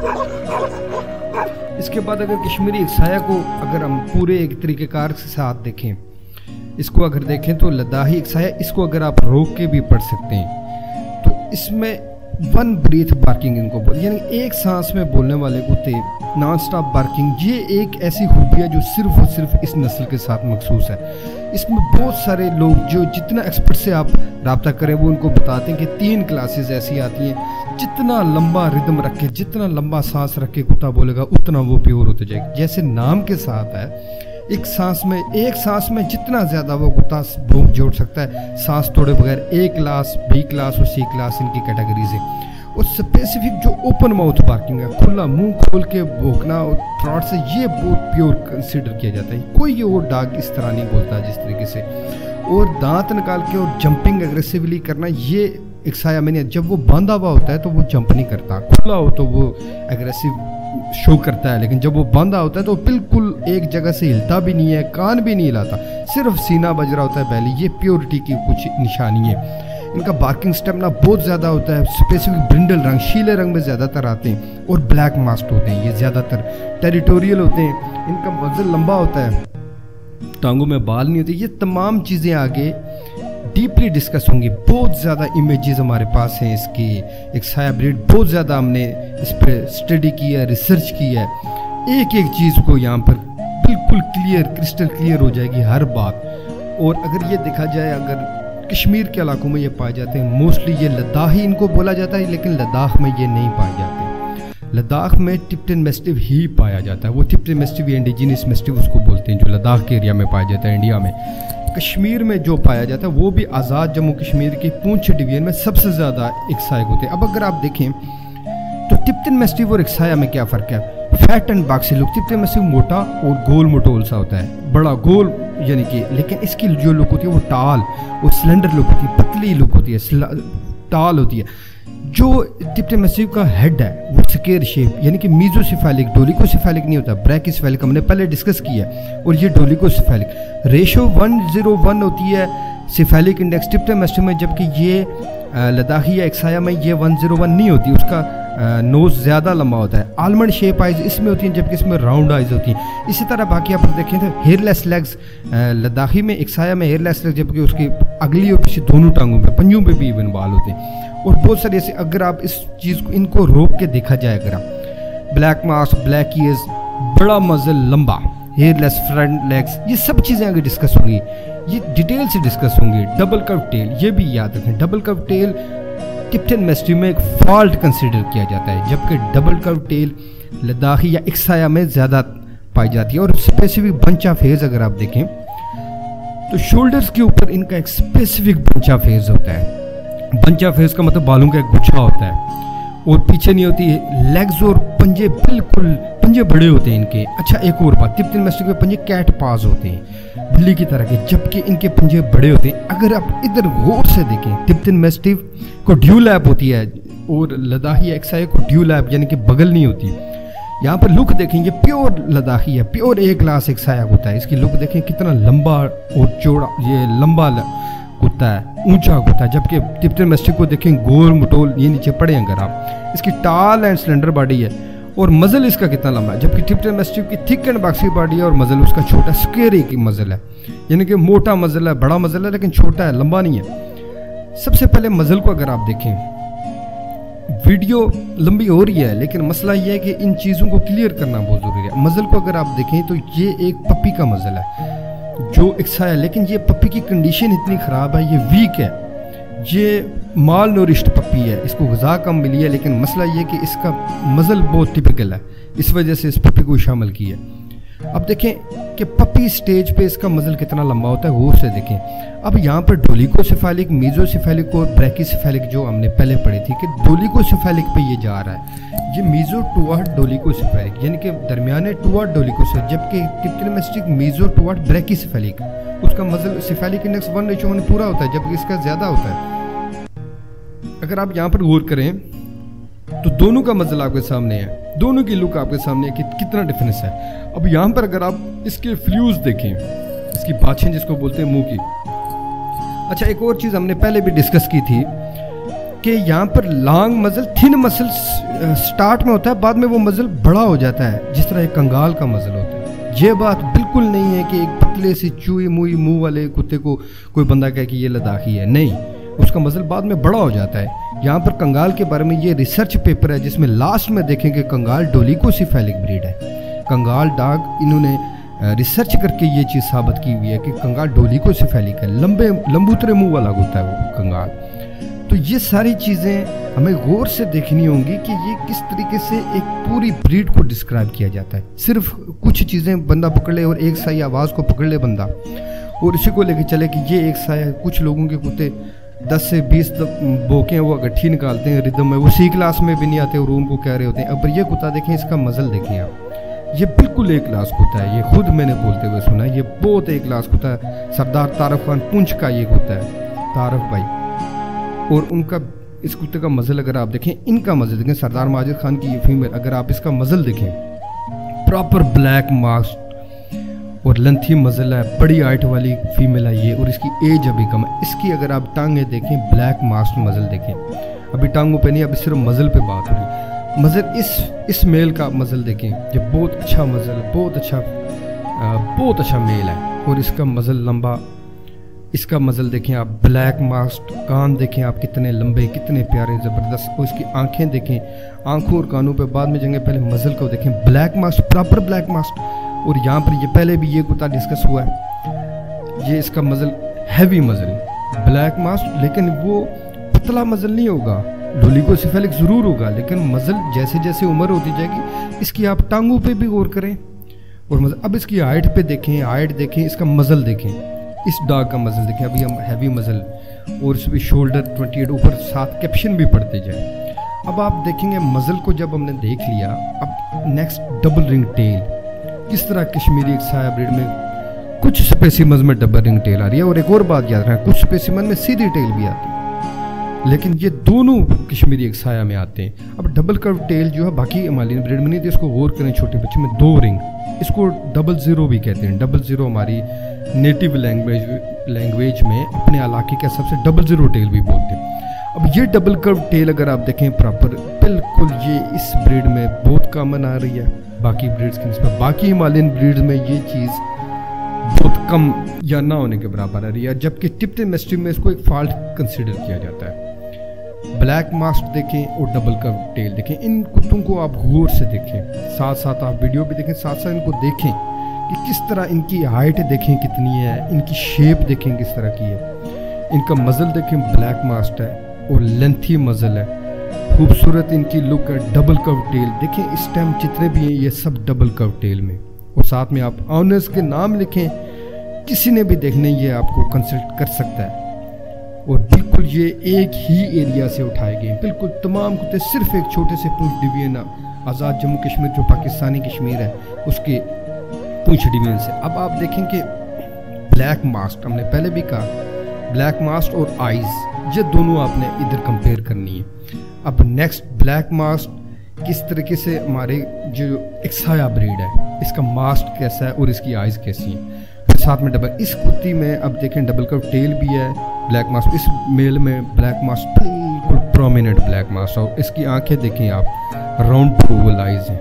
इसके बाद अगर कश्मीरी इक्साया को अगर हम पूरे एक तरीक़ेकार के साथ देखें, इसको अगर देखें तो लद्दाही इक्साया, इसको अगर आप रोक के भी पढ़ सकते हैं तो इसमें वन ब्रीथ बार्किंग इनको बोल, यानी एक सांस में बोलने वाले कुत्ते, नॉन स्टॉप बार्किंग, ये एक ऐसी खूबी है जो सिर्फ और सिर्फ इस नस्ल के साथ मखसूस है। इसमें बहुत सारे लोग जो जितना एक्सपर्ट से आप रब्ता करें वो उनको बताते हैं कि 3 क्लासेस ऐसी आती हैं, जितना लंबा रिदम रखे, जितना लंबा सांस रख के कुत्ता बोलेगा उतना वो प्योर होते जाएगा। जैसे नाम के साथ है, एक सांस में जितना ज़्यादा वो कुत्ता भूख जोड़ सकता है सांस तोड़े बगैर, A क्लास, B क्लास और C क्लास इनकी कैटेगरीज है। और स्पेसिफिक जो ओपन माउथ बार्किंग है, खुला मुंह खोल के भौंकना और थ्रॉट से, ये बहुत प्योर कंसिडर किया जाता है। कोई और डॉग इस तरह नहीं बोलता जिस तरीके से। और दांत निकाल के और जंपिंग एग्रेसिवली करना, ये इक्साया में नहीं। जब वो बांधा हुआ होता है तो वो जंप नहीं करता, खुला हो तो वो एग्रेसिव शो करता है, लेकिन जब वो बांधा होता है तो बिल्कुल एक जगह से हिलता भी नहीं है, कान भी नहीं हिलाता, सिर्फ सीना बज रहा होता है बैली। ये प्योरिटी की कुछ निशानी है। इनका बार्किंग स्टेमिना बहुत ज़्यादा होता है। स्पेसिफिक ब्रिंडल रंग, शीले रंग में ज़्यादातर आते हैं और ब्लैक मास्क होते हैं। ये ज़्यादातर टेरिटोरियल होते हैं। इनका वजन लंबा होता है, टांगों में बाल नहीं होते। ये तमाम चीज़ें आगे डीपली डिस्कस होंगी। बहुत ज़्यादा इमेजेस हमारे पास हैं इसकी, इक्साया ब्रीड बहुत ज़्यादा हमने इस पर स्टडी की है, रिसर्च की है। एक एक चीज़ को यहाँ पर बिल्कुल क्लियर, क्रिस्टल क्लियर हो जाएगी हर बात। और अगर ये देखा जाए, अगर कश्मीर के इलाकों में ये पाए जाते हैं, मोस्टली ये लद्दाही इनको बोला जाता है, लेकिन लद्दाख में ये नहीं पाए जाते। लद्दाख में टिप्टन मैस्टिफ ही पाया जाता है। वो टिप्टन मैस्टिफ या इंडिजिनस मैस्टिफ उसको बोलते हैं, जो लद्दाख के एरिया में पाया जाता है इंडिया में। कश्मीर में जो पाया जाता है वो भी आज़ाद जम्मू कश्मीर की पूंछ डिवीजन में सबसे ज़्यादा इक्साया होते हैं। अब अगर आप देखें तो टिप्टन मैस्टिफ और इक्साया में क्या फ़र्क है? Fat and boxy look. Tibetan mastiff मोटा और गोल मटोल सा होता है, बड़ा गोल यानी कि, लेकिन इसकी जो लुक होती है वो टाल और सिलेंडर लुक होती है, पतली लुक होती है, टाल होती है। जो टिप्टन मैस्टिफ का हेड है वो स्केयर शेप, यानी कि मीजोसिफेलिक, डोलिकोसिफेलिक नहीं होता, ब्रैकिसिफेलिक हमने पहले डिस्कस किया है। और ये डोलिकोसिफेलिक। रेशो 1:1 होती है सिफेलिक इंडेक्स टिप्टन मैस्टिफ में, जबकि ये लद्दाखी या इक्साया में ये 1:1 नहीं होती। उसका नोज़ ज़्यादा लंबा होता है। आलमंड शेप आइज इसमें होती हैं, जबकि इसमें राउंड आइज होती हैं। इसी तरह बाकी आप देखें तो हेयरलेस लेग्स लद्दाखी में, इक्साया में हेयरलेस लेग्स, जबकि उसकी अगली और पिछली दोनों टांगों पे, पंजों पे भी इवन बाल होते हैं। और बहुत सारी ऐसे, अगर आप इस चीज़ को, इनको रोक के देखा जाए, अगर आप ब्लैक मास्क, ब्लैक ईयर्स, बड़ा मजल, लंबा, हेयरलेस फ्रंट लेग्स, ये सब चीज़ें आगे डिस्कस होंगी, ये डिटेल से डिस्कस होंगी। डबल कर्व टेल, ये भी याद रखें, double curve tail Tibetan mastiff में एक फॉल्ट कंसीडर किया जाता है, जबकि डबल कर्व टेल लद्दाखी या इक्साया में ज़्यादा पाई जाती है। और स्पेसिफिक बंच ऑफ हेयर्स अगर आप देखें तो शोल्डर्स के ऊपर इनका एक स्पेसिफिक बंच ऑफ हेयर्स होता है। बंच ऑफ हेयर्स का मतलब बालों का एक गुच्छा होता है, और पीछे नहीं होती है। लेग्स और पंजे बिल्कुल, पंजे बड़े होते हैं इनके। अच्छा, एक और बात, टिप्टन मैस्टिफ के पंजे कैट पास होते हैं, बिल्ली की तरह के, जबकि इनके पंजे बड़े होते हैं। अगर आप इधर गौर से देखें, टिप्टन मैस्टिफ को ड्यूल लैप होती है और लद्दाखी एक्साया को ड्यूल लैप यानी कि बगल नहीं होती। यहाँ पर लुक देखेंगे, प्योर लद्दाखी है, प्योर A क्लास इक्साया होता है। इसकी लुक देखें कितना लंबा और चौड़ा, ये लंबा कुत्ता है, ऊंचा कुत्ता है, जबकि टिप्टन मैस्टिफ को देखें गोल मटोल, ये नीचे पड़े अगर आप। इसकी टाल एंड स्लेंडर बॉडी है और मजल इसका कितना लंबा है, जबकि टिप्टन मैस्टिफ की थिक एंड बॉक्सी बॉडी है और मजल उसका छोटा, स्केरी की मजल है, यानी कि मोटा मजल है, बड़ा मजल है, लेकिन छोटा है, लंबा नहीं है। सबसे पहले मजल को अगर आप देखें, वीडियो लंबी हो रही है, लेकिन मसला ये है कि इन चीज़ों को क्लियर करना बहुत ज़रूरी है। मजल को अगर आप देखें तो ये एक पप्पी का मजल है जो इक्साया है, लेकिन ये पप्पी की कंडीशन इतनी ख़राब है, ये वीक है, ये माल नोरिश्ड पप्पी है, इसको ग़िज़ा कम मिली है, लेकिन मसला ये कि इसका मजल बहुत टिपिकल है, इस वजह से इस पप्पी को शामिल किया। अब देखें कि पप्पी स्टेज पे इसका मजल कितना लंबा होता है, गौर से देखें। अब यहाँ पर डोलिकोसेफेलिक, मीजोसेफेलिक और ब्रैकिसेफेलिक जो हमने पहले पढ़ी थी कि डोलिकोसेफेलिक पे ये जा रहा है, ये मीजो टुवर्ड डोलिकोसेफेलिक, यानी कि दरमियाने टुवर्ड डोलिकोसेफेलिक, जबकि टिप्टन मैस्टिफ मीजो टुवर्ड ब्रैकिसेफेलिक उसका मसल सिफेलिक इंडेक्स 1:1 पूरा होता है, जबकि इसका ज़्यादा होता है। अगर आप यहाँ पर गौर करें तो दोनों का मसल आपके सामने है, दोनों की लुक आपके सामने है कि कितना डिफरेंस है। अब यहाँ पर अगर आप इसके फ्लूज देखें, इसकी बाछें जिसको बोलते हैं मुंह की। अच्छा, एक और चीज़ हमने पहले भी डिस्कस की थी कि यहाँ पर long muscle, thin muscle start में होता है, बाद में वो मसल बड़ा हो जाता है, जिस तरह एक कंगाल का मसल होता है। ये बात बिल्कुल नहीं है कि एक पतले से चूई मुई मुंह वाले कुत्ते को कोई बंदा कहे कि ये लद्दाखी है, नहीं, उसका मसल बाद में बड़ा हो जाता है। यहाँ पर कंगाल के बारे में ये रिसर्च पेपर है जिसमें लास्ट में देखेंगे कंगाल डोलिकोसेफेलिक ब्रीड है। कंगाल डॉग इन्होंने रिसर्च करके ये चीज़ साबित की हुई है कि कंगाल डोलिकोसेफेलिक है, लंबूतरे मुंह वाला होता है वो कंगाल। तो ये सारी चीज़ें हमें गौर से देखनी होंगी कि ये किस तरीके से एक पूरी ब्रीड को डिस्क्राइब किया जाता है। सिर्फ कुछ चीज़ें बंदा पकड़ ले और एक सा आवाज़ को पकड़ ले बंदा और इसी को लेके चले कि ये एक सा है। कुछ लोगों के कुत्ते 10 से 20 बोके हैं, वो गट्ठी निकालते हैं रिदम में, वो सी क्लास में भी नहीं आते और उनको कह रहे होते हैं। अब ये कुत्ता देखें, इसका मजल देखें आप, ये बिल्कुल एक क्लास कुत्ता है। ये खुद मैंने बोलते हुए सुना, ये बहुत एक क्लास कुत्ता है। सरदार तारफ खान पुंछ का ये कुत्ता है, तारफ भाई। और उनका इस कुत्ते का मजल अगर आप देखें, इनका मजल देखें, सरदार माजिद खान की ये फीमेल, अगर आप इसका मजल देखें, प्रॉपर ब्लैक मास्क और लेंथी मजल है, बड़ी हाइट वाली फीमेल है ये, और इसकी एज अभी कम है। इसकी अगर आप टांगें देखें, ब्लैक मास्क मजल देखें, अभी टांगों पे नहीं, अभी सिर्फ मजल पे बात हो रही। मजल इस मेल का मजल देखें, ये बहुत अच्छा मजल, बहुत अच्छा मेल है। और इसका मजल लंबा, इसका मजल देखें आप, ब्लैक मास्क, कान देखें आप कितने लंबे, कितने प्यारे, ज़बरदस्त। और इसकी आंखें देखें, आंखों और कानों पे बाद में जाएंगे, पहले मजल को देखें, black mask, proper black mask. और यहाँ पर ये पहले भी ये कुत्ता डिस्कस हुआ है, ये इसका मजल हैवी मजल, ब्लैक मास्क, लेकिन वो पतला मजल नहीं होगा, डोलिकोसेफेलिक ज़रूर होगा, लेकिन मजल जैसे जैसे उम्र होती जाएगी, इसकी आप टांगों पे भी गौर करें और मजल। अब इसकी हाइट पे देखें, हाइट देखें, इसका मजल देखें, इस डॉग का मजल देखें, अभी हम हैवी मजल, और इसमें शोल्डर 28 ऊपर, साथ कैप्शन भी पढ़ते जाए। अब आप देखेंगे मजल को जब हमने देख लिया, अब नेक्स्ट डबल रिंग टेल, किस तरह कश्मीरी एक साया ब्रीड में कुछ स्पेसिमन में डबल रिंग टेल आ रही है। और एक और बात याद रखना, कुछ स्पेसिमन में सीधी टेल भी आती है, लेकिन ये दोनों कश्मीरी एक साया में आते हैं। अब डबल कर्व टेल जो है बाकी हिमालयन ब्रीड में नहीं थी, इसको गौर करें, छोटे बच्चे में 2 रिंग, इसको 00 भी कहते हैं। 00 हमारी नेटिव लैंग्वेज में अपने इलाके का सबसे 00 टेल भी बोलते हैं। अब ये डबल कर्व टेल अगर आप देखें प्रॉपर, बिल्कुल ये इस ब्रीड में बहुत कॉमन आ रही है बाकी ब्रीड्स की निस्बत। बाकी हिमालयन ब्रीड्स में ये चीज़ बहुत कम या ना होने के बराबर आ रही है, जबकि टिप्टन मैस्टिफ में इसको एक फॉल्ट कंसिडर किया जाता है। ब्लैक मास्क देखें और डबल कर्व टेल देखें, इन कुत्तों को आप गौर से देखें, साथ साथ आप वीडियो भी देखें, साथ साथ इनको देखें कि किस तरह इनकी हाइट देखें कितनी है, इनकी शेप देखें किस तरह की है, इनका मजल देखें, ब्लैक मास्क है और लेंथी मजल है, खूबसूरत इनकी लुक है, डबल कर्व टेल देखें। इस टाइम जितने भी हैं ये सब डबल कर्व टेल में, और साथ में आप ऑनर्स के नाम लिखें, किसी ने भी देखने ये आपको कंसल्ट कर सकता है। और बिल्कुल ये एक ही एरिया से उठाए गए, बिल्कुल तमाम कुत्ते सिर्फ एक छोटे से पूंछ डिवीजन आज़ाद जम्मू कश्मीर जो पाकिस्तानी कश्मीर है उसके पूंछ डिवीजन से। अब आप देखें कि ब्लैक मास्क, हमने पहले भी कहा, ब्लैक मास्क और आइज़, ये दोनों आपने इधर कंपेयर करनी है। अब नेक्स्ट ब्लैक मास्क किस तरीके से हमारे जो एक्साया ब्रीड है, इसका मास्क कैसा है और इसकी आइज़ कैसी हैं। फिर साथ में डबल, इस कुत्ती में अब देखें डबल कर्व टेल भी है, ब्लैक मास्क, इस मेल में ब्लैक मास्क बिल्कुल प्रोमिनेंट ब्लैक मास्क, और इसकी आंखें देखें आप, राउंड ओवल आइज़ हैं,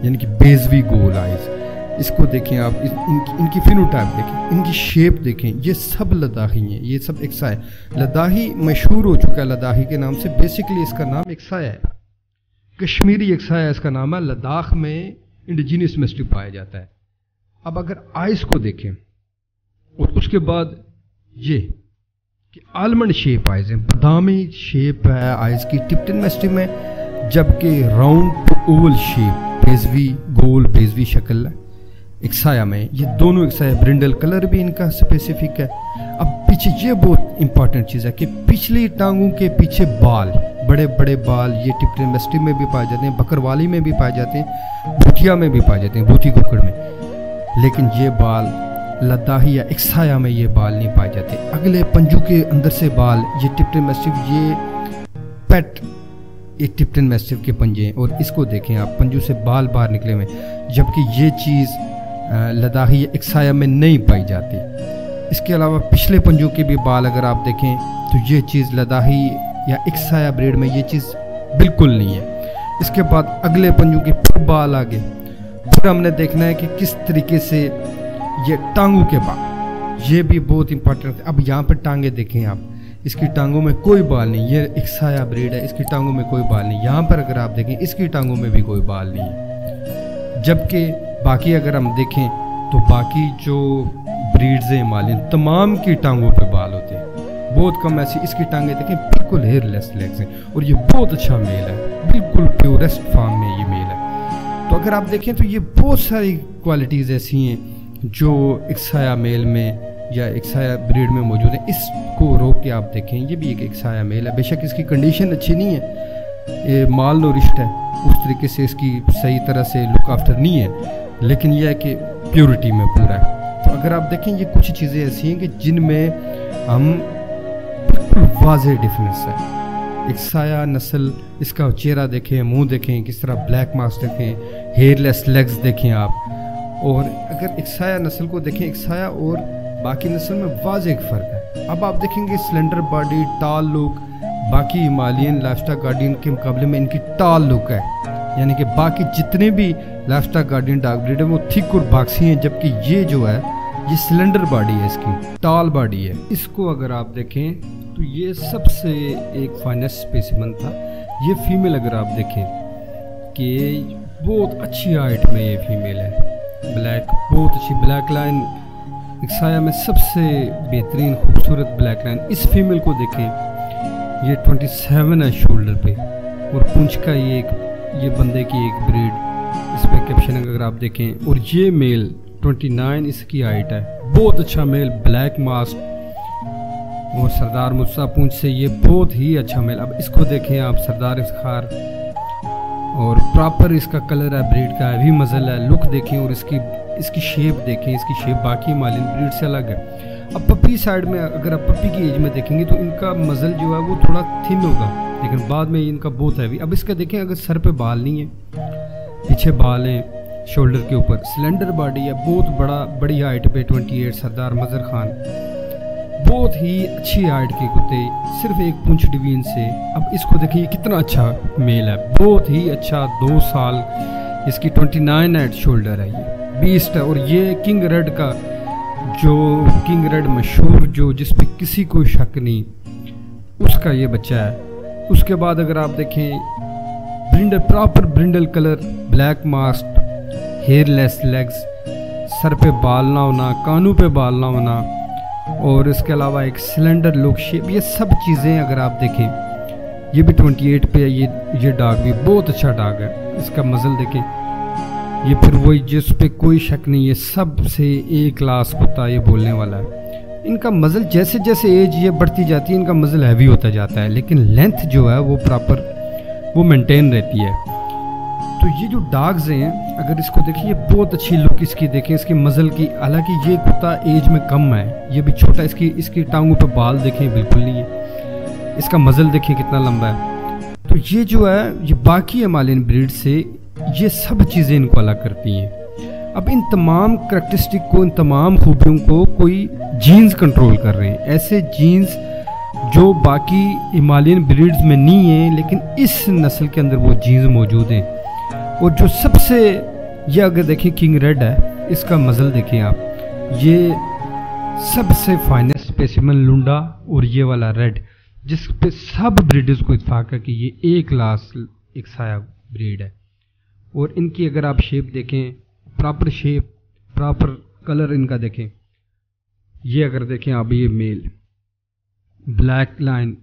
यानी कि बेजवी गोल आइज़। इसको देखें आप, इनकी फिनोटाइप देखें, इनकी शेप देखें, ये सब लद्दाखी हैं, ये सब एक्सा है। लद्दाखी मशहूर हो चुका है लद्दाखी के नाम से, बेसिकली इसका नाम एक्साया है, कश्मीरी एक्साया इसका नाम है, लद्दाख में इंडिजीनियस मैस्टिफ पाया जाता है। अब अगर आइज़ को देखें और उसके बाद ये कि आलमंड शेप आइज़ हैं, बादामी शेप है आइज़ की टिप्टन मैस्टिफ में, जबकि राउंड ओवल शेप, बेजवी गोल बेजवी शक्ल है एक्साया में। ये दोनों एक्साया, ब्रिंडल कलर भी इनका स्पेसिफिक है। अब पीछे ये बहुत इंपॉर्टेंट चीज़ है कि पिछली टांगों के पीछे बाल, बड़े बड़े बाल, ये टिप्टन मैस्टिफ में भी पाए जाते हैं, बकरवाली में भी पाए जाते हैं, भूटिया में भी पाए जाते हैं, भूती कुक्कड़ में। लेकिन ये बाल लद्दाही या एक्साया में ये बाल नहीं पाए जाते। अगले पंजू के अंदर से बाल, ये टिप्टन मैस्टिफ, ये पेट ये टिप्टन मैस्टिफ के पंजे हैं और इसको देखें आप, पंजू से बाल बाहर निकले हुए, जबकि ये चीज़ लद्दाही या एक्साया में नहीं पाई जाती। इसके अलावा पिछले पंजों के भी बाल अगर आप देखें तो ये चीज़ लद्दाही या एक्साया ब्रीड में ये चीज़ बिल्कुल नहीं है। इसके बाद अगले पंजों के फिर बाल आगे, फिर हमने देखना है कि किस तरीके से ये टांगों के बाल, ये भी बहुत इंपॉर्टेंट है। अब यहाँ पर टांगे देखें आप, इसकी टांगों में कोई बाल नहीं, ये एक्साया ब्रीड है, इसकी टांगों में कोई बाल नहीं। यहाँ पर अगर आप देखें इसकी टांगों में भी कोई बाल नहीं है, जबकि बाकी अगर हम देखें तो बाकी जो ब्रीड्स हैं हिमालयन, तमाम की टांगों पे बाल होते हैं, बहुत कम ऐसी। इसकी टांगें देखें बिल्कुल हेयरलेस लेग्स हैं और ये बहुत अच्छा मेल है, बिल्कुल प्योरेस्ट फॉर्म में ये मेल है। तो अगर आप देखें तो ये बहुत सारी क्वालिटीज़ ऐसी हैं जो एक्साया मेल में या एक्साया ब्रीड में मौजूद है। इसको रोक के आप देखें, ये भी एक एक्साया मेल है। बेशक इसकी कंडीशन अच्छी नहीं है, ये माल नोरिश्ड है, उस तरीके से इसकी सही तरह से लुक आफ्टर नहीं है, लेकिन यह है कि प्योरिटी में पूरा है। तो अगर आप देखें ये कुछ चीज़ें ऐसी हैं कि जिनमें हम बिल्कुल वाज़ेह डिफरेंस है। एक्साया नस्ल, इसका चेहरा देखें, मुंह देखें, किस तरह ब्लैक मास्क देखें, हेयरलेस लेग्स देखें आप। और अगर एक्साया नस्ल को देखें, एक्साया और बाकी नस्ल में वाज़ेह फ़र्क है। अब आप देखेंगे स्लेंडर बॉडी, टाल लुक, बाकी हिमालयन लाइफस्टाइल गार्डियन के मुकाबले में इनकी टाल लुक है, यानी कि बाकी जितने भी लाइफस्टाइल गार्डियन डॉग ब्रीड है वो थिक और बाक्सी हैं, जबकि ये जो है ये सिलेंडर बॉडी है, इसकी टाल बॉडी है। इसको अगर आप देखें तो ये सबसे एक फाइनेस्ट स्पेसिमन था। ये फीमेल अगर आप देखें कि बहुत अच्छी हाइट में ये फीमेल है, ब्लैक, बहुत अच्छी ब्लैक लाइन, एक्साया में सबसे बेहतरीन खूबसूरत ब्लैक लाइन। इस फीमेल को देखें, ये 27 है शोल्डर पे और पूंछ का ये बंदे की एक ब्रीड, इस पे कैप्शन अगर आप देखें। और ये मेल 29 इसकी हाइट है, बहुत अच्छा मेल, ब्लैक मास्क और सरदार मुस्सा पूंछ से ये बहुत ही अच्छा मेल। अब इसको देखें आप, सरदार इफ्तिखार, और प्रॉपर इसका कलर है ब्रीड का, हैवी मजल है, लुक देखें और इसकी शेप देखें, इसकी शेप बाकी हिमालयन ब्रीड से अलग है। अब पपी साइड में अगर आप पपी की एज में देखेंगे तो इनका मजल जो है वो थोड़ा थिन होगा, लेकिन बाद में इनका बहुत हैवी। अब इसका देखें, अगर सर पे बाल नहीं है, पीछे बाल हैं शोल्डर के ऊपर, सिलेंडर बॉडी है, बहुत बड़ी हाइट पे 28 सरदार मजर खान, बहुत ही अच्छी हाइट के कुत्ते, सिर्फ एक पूंछ डिवीजन से। अब इसको देखिए कितना अच्छा मेल है, बहुत ही अच्छा, 2 साल, इसकी 29 एट शोल्डर है, ये बीस्ट है। और ये किंग रेड का, जो किंग रेड मशहूर, जो जिस पे किसी को शक नहीं, उसका ये बच्चा है। उसके बाद अगर आप देखें ब्रिंडल, proper ब्रिंडल colour, black mask, hairless legs, sir पे बाल ना होना, कानों पे बाल ना होना, और इसके अलावा एक सिलेंडर लुक, शेप, ये सब चीज़ें अगर आप देखें, ये भी 28 पे है। ये डॉग भी बहुत अच्छा डॉग है, इसका मजल देखें, ये फिर वही जिस पे कोई शक नहीं, ये सबसे ए क्लास कुत्ता ये बोलने वाला है। इनका मजल जैसे जैसे एज ये बढ़ती जाती है इनका मजल हैवी होता जाता है, लेकिन लेंथ जो है वो प्रॉपर वो मेंटेन रहती है। तो ये जो डॉग्स हैं अगर इसको देखिए, ये बहुत अच्छी लुक इसकी देखें, इसकी मजल की, हालांकि ये कुत्ता एज में कम है, ये भी छोटा, इसकी टांगों पे बाल देखें बिल्कुल नहीं है, इसका मजल देखें कितना लंबा है। तो ये जो है ये बाकी हिमालयन ब्रीड से ये सब चीज़ें इनको अलग करती हैं। अब इन तमाम करैक्टरिस्टिक को, इन तमाम खूबियों को कोई जीन्स कंट्रोल कर रहे हैं, ऐसे जीन्स जो बाकी हिमालयन ब्रीड्स में नहीं है, लेकिन इस नस्ल के अंदर वो जीन्स मौजूद हैं। और जो सबसे, ये अगर देखें किंग रेड है, इसका मजल देखें आप, ये सबसे फाइनेस्ट स्पेसिमन लुंडा, और ये वाला रेड, जिस पे सब ब्रीडर्स को इत्फाक है कि ये एक क्लास एक्साया ब्रीड है। और इनकी अगर आप शेप देखें, प्रॉपर शेप, प्रॉपर कलर इनका देखें, ये अगर देखें आप, ये मेल, ब्लैक लाइन,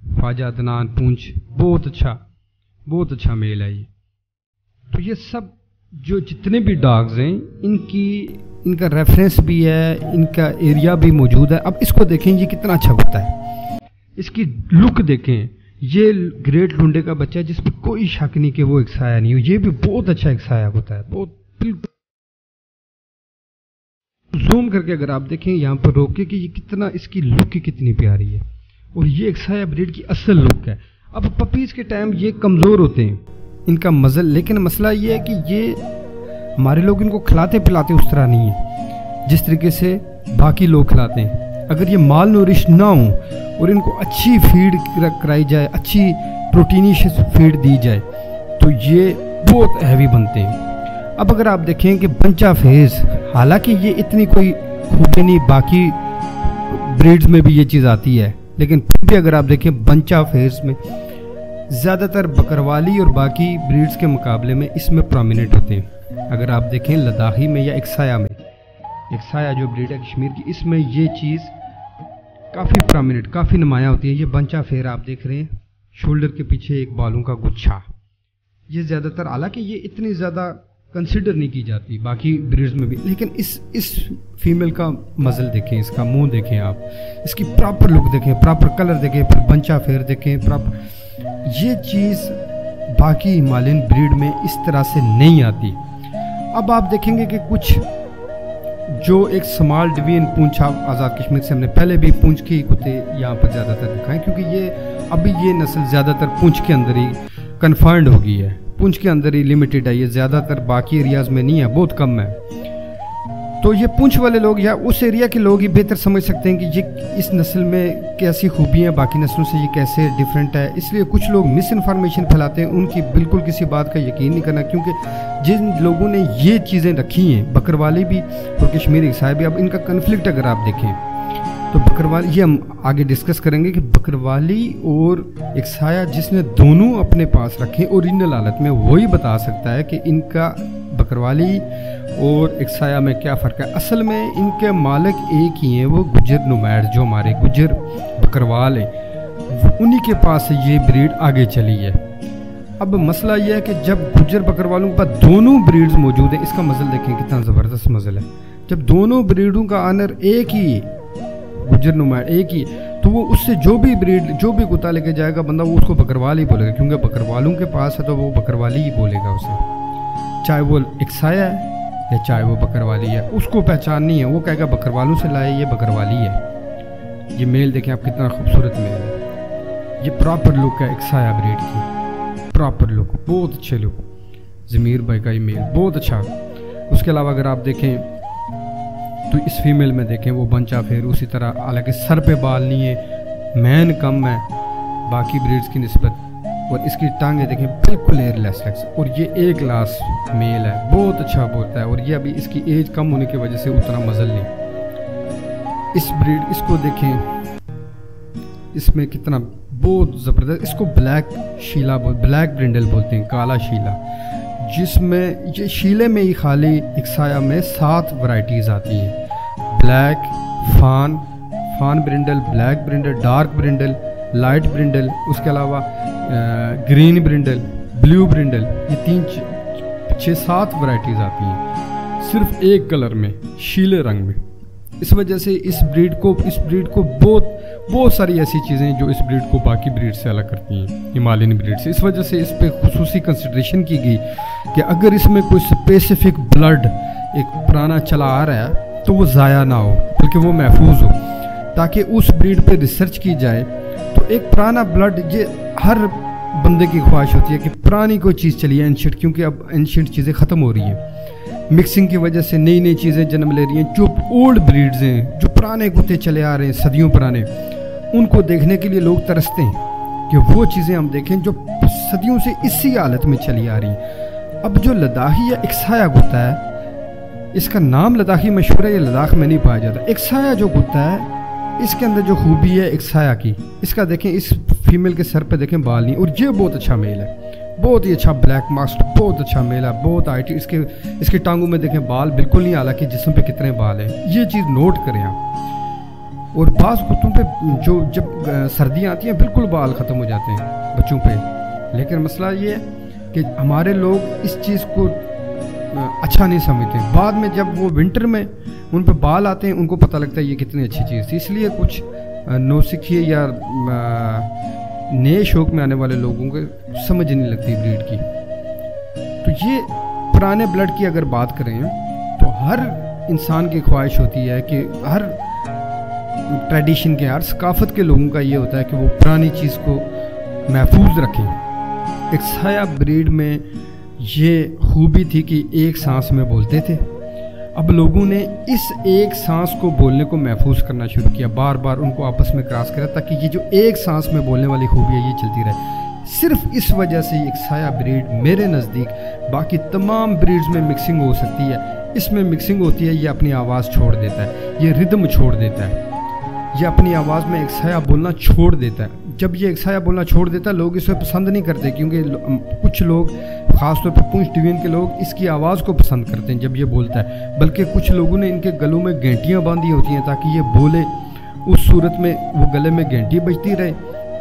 ख्वाजा अदनान पूंछ, बहुत अच्छा मेल है ये। तो ये सब जो जितने भी डॉग्स हैं इनका रेफरेंस भी है, इनका एरिया भी मौजूद है। अब इसको देखें, ये कितना अच्छा कुत्ता है, इसकी लुक देखें, ये ग्रेट लुंडे का बच्चा है जिस पर कोई शक नहीं कि वो एक्साया नहीं हो, ये भी बहुत अच्छा एक्साया होता है, बहुत जूम करके अगर आप देखें यहाँ पर रोके कि ये कितना, इसकी लुक कितनी प्यारी है, और ये एक्साया ब्रीड की असल लुक है। अब पपीज़ के टाइम ये कमज़ोर होते हैं, इनका मज़ल, लेकिन मसला ये है कि ये हमारे लोग इनको खिलाते पिलाते उस तरह नहीं है जिस तरीके से बाकी लोग खिलाते हैं। अगर ये माल नूरिश ना हो और इनको अच्छी फीड कराई जाए, अच्छी प्रोटीनिशियस फीड दी जाए, तो ये बहुत हैवी बनते हैं। अब अगर आप देखें कि बंचा फेज, हालांकि ये इतनी कोई खूबी नहीं, बाकी ब्रीड्स में भी ये चीज़ आती है, लेकिन फिर भी अगर आप देखें बंचा फेज में ज़्यादातर बकरवाली और बाकी ब्रीड्स के मुकाबले में इसमें प्रोमिनेंट होते हैं। अगर आप देखें लद्दाखी में या एक्साया में, एक्साया जो ब्रीड है कश्मीर की, इसमें ये चीज़ काफ़ी प्रोमिनेंट, काफ़ी नुमायाँ होती है। ये बंचा फेर आप देख रहे हैं, शोल्डर के पीछे एक बालों का गुच्छा, ये ज़्यादातर, हालांकि ये इतनी ज़्यादा कंसिडर नहीं की जाती बाकी ब्रीड्स में भी, लेकिन इस फीमेल का मज़ल देखें, इसका मुंह देखें आप, इसकी प्रॉपर लुक देखें, प्रॉपर कलर देखें, फिर बंचा फेर देखें प्रॉपर। ये चीज़ बाकी हिमालयन ब्रीड में इस तरह से नहीं आती। अब आप देखेंगे कि कुछ जो एक स्मॉल डिवीजन पूंछ, आज़ाद कश्मीर से हमने पहले भी पूंछ के कुत्ते यहाँ पर ज़्यादातर दिखाएं, क्योंकि ये अभी ये नस्ल ज़्यादातर पूंछ के अंदर ही कन्फाइंड हो गई है, पूंछ के अंदर ही लिमिटेड है, ये ज़्यादातर बाकी एरियाज़ में नहीं है, बहुत कम है। तो ये पूंछ वाले लोग या उस एरिया के लोग ही बेहतर समझ सकते हैं कि ये इस नस्ल में कैसी खूबियाँ बाकी नस्लों से ये कैसे डिफरेंट है। इसलिए कुछ लोग मिस इन्फॉर्मेशन फैलाते हैं, उनकी बिल्कुल किसी बात का यकीन नहीं करना, क्योंकि जिन लोगों ने ये चीज़ें रखी हैं, बकरवाली भी और कश्मीरी एक्साया भी, अब इनका कन्फ्लिक्ट अगर आप देखें तो बकरवाली, ये हम आगे डिस्कस करेंगे कि बकरवाली और एक्साया जिसने दोनों अपने पास रखे ओरिजिनल हालत में, वही बता सकता है कि इनका बकरवाली और एक्साया में क्या फ़र्क है। असल में इनके मालिक एक ही हैं, वो गुजर नुमैर, जो हमारे गुजर बकरवाल हैं, उन्हीं के पास ये ब्रीड आगे चली है। अब मसला ये है कि जब गुजर बकरवालों के पास दोनों ब्रीड्स मौजूद हैं, इसका मज़ल देखें कितना ज़बरदस्त मज़ल है, जब दोनों ब्रीडों का आनर एक ही, गुजर नुमाइर एक ही, तो वो उससे जो भी ब्रीड, जो भी कुत्ता लेके जाएगा बंदा, वो उसको बकरवाल ही बोलेगा, क्योंकि बकरवालों के पास है तो वो बकरवाली ही बोलेगा उसे, चाहे वो एक्साया है या चाहे वो बकरवाली है, उसको पहचान नहीं है, वो कहेगा बकरवालों से लाए, ये बकरवाली है। ये मेल देखें आप, कितना खूबसूरत मेल है, ये प्रॉपर लुक है एक्साया ब्रीड की, प्रॉपर लुक, बहुत अच्छे लुक, ज़मीर भाई का ये मेल बहुत अच्छा। उसके अलावा अगर आप देखें तो इस फीमेल में देखें वो बंचा फेर उसी तरह, हालांकि सर पे बाल नहीं है, मैन कम है बाकी ब्रीड्स की निस्बत, और इसकी टांगें देखें बिल्कुल एयरलेस लेग्स, और ये एक क्लास मेल है, बहुत अच्छा बोलता है, और ये अभी इसकी एज कम होने की वजह से उतना मज़ल नहीं। इस ब्रीड, इसको देखें, इसमें कितना बहुत ज़बरदस्त, इसको ब्लैक शीला ब्लैक ब्रिंडल बोलते हैं, काला शीला, जिसमें ये शीले में ही खाली एक्साया में 7 वैरायटीज़ आती हैं, ब्लैक, फान ब्रिंडल, ब्लैक ब्रिंडल, डार्क ब्रिंडल, लाइट ब्रिंडल, उसके अलावा ग्रीन ब्रिंडल, ब्लू ब्रिंडल, ये 6-7 वैरायटीज़ आती हैं सिर्फ एक कलर में, शीले रंग में। इस वजह से इस ब्रीड को बहुत सारी ऐसी चीज़ें जो इस ब्रीड को बाकी ब्रीड से अलग करती हैं, हिमालयन ब्रीड से। इस वजह से इस पर खुसूसी कंसिडरेशन की गई कि अगर इसमें कोई स्पेसिफिक ब्लड एक पुराना चला आ रहा है तो वो ज़ाया ना हो, बल्कि वो महफूज हो, ताकि उस ब्रीड पे रिसर्च की जाए। तो एक पुराना ब्लड, ये हर बंदे की ख्वाहिश होती है कि पुरानी कोई चीज़ चली है एंशियंट, क्योंकि अब एंशियंट चीज़ें ख़त्म हो रही हैं, मिक्सिंग की वजह से नई नई चीज़ें जन्म ले रही हैं। जो ओल्ड ब्रीड्स हैं, जो पुराने कुत्ते चले आ रहे हैं सदियों पुराने, उनको देखने के लिए लोग तरसते हैं कि वो चीज़ें हम देखें जो सदियों से इसी हालत में चली आ रही हैं। अब जो लद्दाखी या एक्साया कुत्ता है, इसका नाम लद्दाखी मशहूर है, ये लद्दाख में नहीं पाया जाता। एक्साया जो कुत्ता है, इसके अंदर जो खूबी है एक्साया की, इसका देखें, इस फीमेल के सर पे देखें बाल नहीं, और ये बहुत अच्छा मेल है, बहुत ही अच्छा ब्लैक मास्क, बहुत अच्छा मेल है, बहुत हाइट, इसके टांगों में देखें बाल बिल्कुल नहीं, हालांकि जिस्म पे कितने बाल हैं, ये चीज़ नोट करें आप। और बाज़ कुत्तों पे जो जब सर्दियाँ आती हैं बिल्कुल बाल ख़त्म हो जाते हैं बच्चों पे, लेकिन मसला ये है कि हमारे लोग इस चीज़ को अच्छा नहीं समझते। बाद में जब वो विंटर में उन पे बाल आते हैं, उनको पता लगता है ये कितनी अच्छी चीज़ थी। इसलिए कुछ नौसिखिए या नए शौक में आने वाले लोगों को समझ नहीं लगती ब्रीड की। तो ये पुराने ब्लड की अगर बात करें तो हर इंसान की ख्वाहिश होती है कि हर ट्रेडिशन के, हर सकाफत के लोगों का ये होता है कि वो पुरानी चीज़ को महफूज रखें। एक साया ब्रीड में ये खूबी थी कि एक सांस में बोलते थे। अब लोगों ने इस एक सांस को बोलने को महफूज करना शुरू किया, बार बार उनको आपस में क्रॉस करा ताकि ये जो एक सांस में बोलने वाली खूबी है ये चलती रहे। सिर्फ इस वजह से एक साया ब्रीड मेरे नज़दीक बाकी तमाम ब्रीड्स में मिक्सिंग हो सकती है। इसमें मिक्सिंग होती है, ये अपनी आवाज़ छोड़ देता है, ये रिदम छोड़ देता है, ये अपनी आवाज़ में एक साया बोलना छोड़ देता है। जब ये एक साया बोलना छोड़ देता है लोग इसे पसंद नहीं करते, क्योंकि कुछ लोग, ख़ासतौर पर पूंछ डिवीजन के लोग, इसकी आवाज़ को पसंद करते हैं जब ये बोलता है। बल्कि कुछ लोगों ने इनके गलों में घंटियाँ बांधी होती हैं ताकि ये बोले, उस सूरत में वो गले में घंटी बजती रहे,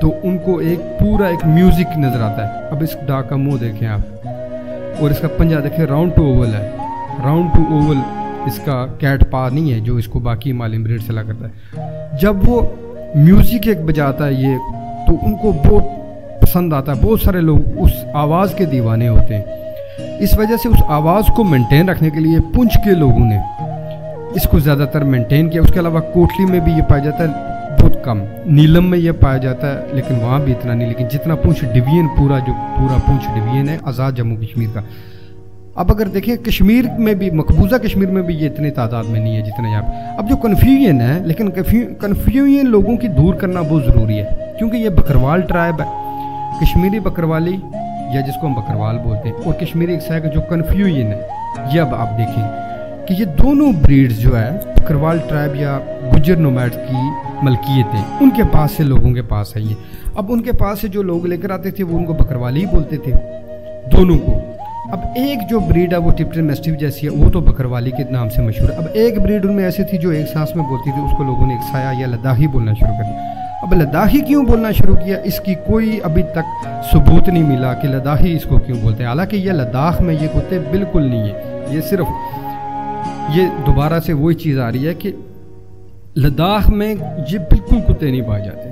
तो उनको एक पूरा एक म्यूज़िक नज़र आता है। अब इस डाक का मुँह देखें आप, और इसका पंजा देखें, राउंड टू ओवल है, राउंड टू ओवल इसका कैट पा नहीं है जो इसको बाकी मालिम ब्रीड से ला करता है। जब वो म्यूज़िक एक बजाता है ये, तो उनको बहुत पसंद आता है। बहुत सारे लोग उस आवाज़ के दीवाने होते हैं। इस वजह से उस आवाज़ को मेंटेन रखने के लिए पुंछ के लोगों ने इसको ज़्यादातर मेंटेन किया। उसके अलावा कोटली में भी ये पाया जाता है, बहुत कम। नीलम में ये पाया जाता है, लेकिन वहाँ भी इतना नहीं। लेकिन जितना पूंछ डिवीजन, पूरा पूंछ डिवीजन है आज़ाद जम्मू कश्मीर का। अब अगर देखें कश्मीर में भी, मकबूजा कश्मीर में भी ये इतनी तादाद में नहीं है जितना यहाँ पे। अब जो कन्फ्यूजन है, लेकिन कन्फ्यूजन लोगों की दूर करना बहुत ज़रूरी है, क्योंकि ये बकरवाल ट्राइब है। कश्मीरी बकरवाली, या जिसको हम बकरवाल बोलते हैं, और कश्मीरी एक साया का जो कन्फ्यूजन है, ये अब आप देखें कि ये दोनों ब्रीड्स जो है बकरवाल ट्राइब या गुज्जर नोमैड्स की मलकियतें उनके पास से, लोगों के पास है ये। अब उनके पास से जो लोग लेकर आते थे वो उनको बकरवाली ही बोलते थे, दोनों को। अब एक जो ब्रीड है वो टिप्टन मैस्टिफ जैसी है, वो तो बकरवाली के नाम से मशहूर है। अब एक ब्रीड उनमें ऐसी थी जो एक सांस में बोलती थी, उसको लोगों ने एक साया या लद्दाखी बोलना शुरू कर दिया। अब लद्दाखी क्यों बोलना शुरू किया, इसकी कोई अभी तक सबूत नहीं मिला कि लद्दाखी इसको क्यों बोलते हैं। हालांकि ये लद्दाख में ये कुत्ते बिल्कुल नहीं है, ये सिर्फ ये दोबारा से वही चीज़ आ रही है कि लद्दाख में ये बिल्कुल कुत्ते नहीं पाए जाते।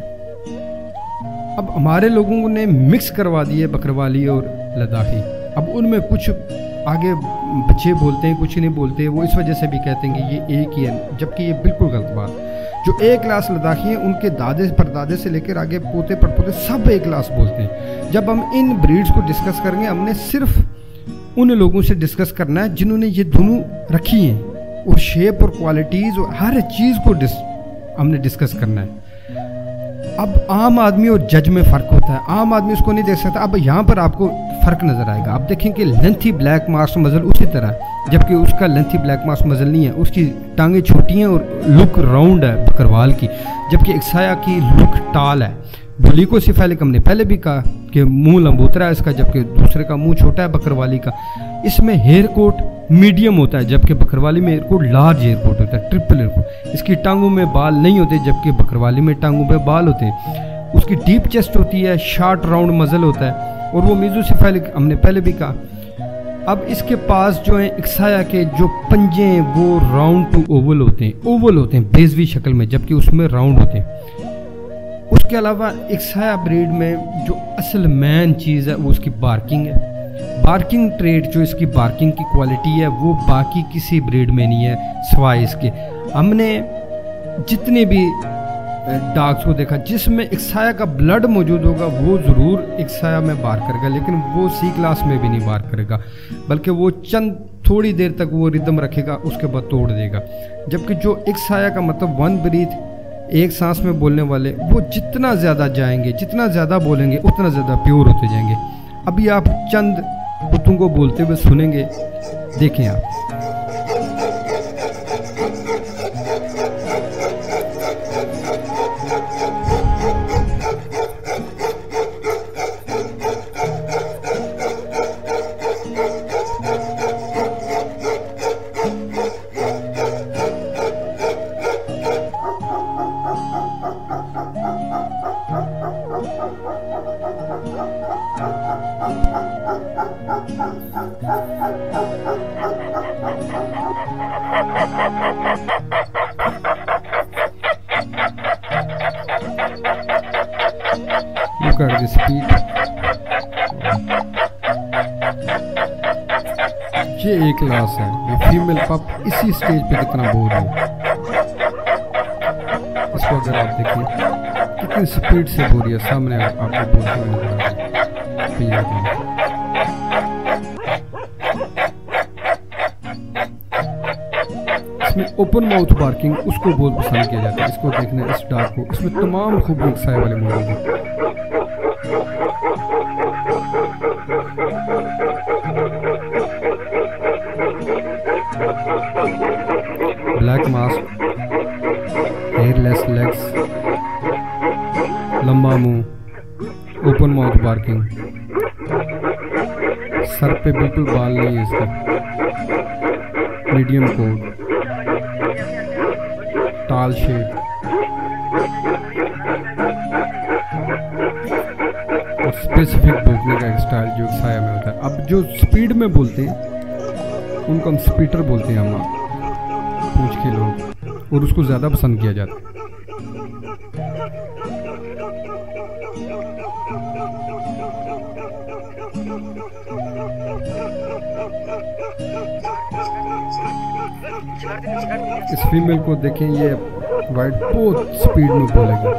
अब हमारे लोगों ने मिक्स करवा दिए बकरवाली और लद्दाखी। अब उनमें कुछ आगे बच्चे बोलते हैं, कुछ नहीं बोलते, वो इस वजह से भी कहते हैं कि ये एक ही है, जबकि ये बिल्कुल गलत बात है। जो एक क्लास लद्दाखी हैं उनके दादे परदादे से लेकर आगे पोते पड़पोते सब एक क्लास बोलते हैं। जब हम इन ब्रीड्स को डिस्कस करेंगे, हमने सिर्फ उन लोगों से डिस्कस करना है जिन्होंने ये दोनों रखी हैं, और शेप और क्वालिटीज़ और हर चीज़ को हमने डिस्कस करना है। अब आम आदमी और जज में फ़र्क होता है, आम आदमी उसको नहीं देख सकता। अब यहाँ पर आपको फ़र्क नज़र आएगा। आप देखें कि लेंथी ब्लैक मार्स मजल उसी तरह, जबकि उसका लेंथी ब्लैक मार्स मजल नहीं है, उसकी टांगें छोटी हैं और लुक राउंड है बकरवाल की, जबकि एक साया की लुक टाल है। बुली सिर्फ हमने पहले भी कहा कि मुंह लंबोतरा है इसका, जबकि दूसरे का मुंह छोटा है बकरवाली का। इसमें हेयर कोट मीडियम होता है, जबकि बकरवाली में एयरकोट लार्ज एयरकोट होता है, ट्रिपल एयरकोट। इसकी टांगों में बाल नहीं होते, जबकि बकरवाली में टांगों में बाल होते हैं। उसकी डीप चेस्ट होती है, शार्ट राउंड मजल होता है, और वो मेसोसेफेलिक हमने पहले भी कहा। अब इसके पास जो है इक्साया के जो पंजे हैं वो राउंड टू ओवल होते हैं बेजवी शक्ल में, जबकि उसमें राउंड होते हैं। उसके अलावा इक्साया ब्रीड में जो असल मेन चीज़ है वो उसकी बार्किंग है। बार्किंग ट्रेड, जो इसकी बार्किंग की क्वालिटी है, वो बाकी किसी ब्रीड में नहीं है सिवाय इसके। हमने जितने भी डॉग्स को देखा जिसमें इक्साया का ब्लड मौजूद होगा, वो ज़रूर इक्साया में बार करेगा, लेकिन वो सी क्लास में भी नहीं बार करेगा, बल्कि वो चंद थोड़ी देर तक वो रिदम रखेगा, उसके बाद तोड़ देगा। जबकि जो इक्साया का मतलब वन ब्रीथ, एक सांस में बोलने वाले, वो जितना ज़्यादा जाएंगे, जितना ज़्यादा बोलेंगे, उतना ज़्यादा प्योर होते जाएंगे। अभी आप चंद कुत्तों को बोलते हुए सुनेंगे, देखें आप। Look at the speed. ये एक लाश है। ये फीमेल पप इसी स्टेज पे कितना बोर है। इसको अगर आप देखें कितनी स्पीड से बोर है, सामने आपको बोलते हुए नजर आ रहा है। इसमें ओपन माउथ बार्किंग उसको बहुत पसंद किया जाता है। इसको देखना, इस डार्क को, इसमें तमाम खूबसूरत साए वाले मौजूद हैं। ब्लैक मास्क, हेयरलेस लेग्स, लंबा मुंह, ओपन माउथ बार्किंग, सर पे बिल्कुल बाल नहीं है इसका, मीडियम कोट, टाल शेप और स्पेसिफिक भौंकने का एक स्टाइल जो साया में होता है। अब जो स्पीड में बोलते हैं उनको हम स्पीटर बोलते हैं, हम पूंछ के लोग, और उसको ज़्यादा पसंद किया जाता है। इस फीमेल को देखें, ये वाइट बहुत स्पीड में बोलेगी।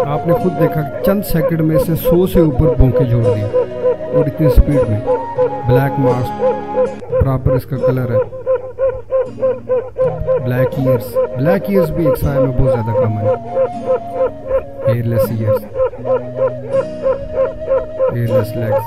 आपने खुद देखा चंद सेकंड में से 100 से ऊपर भौंके जोड़ दिए और इतनी स्पीड में। ब्लैक मास्क, प्रॉपर इसका कलर है। ब्लैक ईयर्स भी एक साए में बहुत ज़्यादा कॉमन है। हेयरलेस ईयर्स, हेयरलेस लेग्स,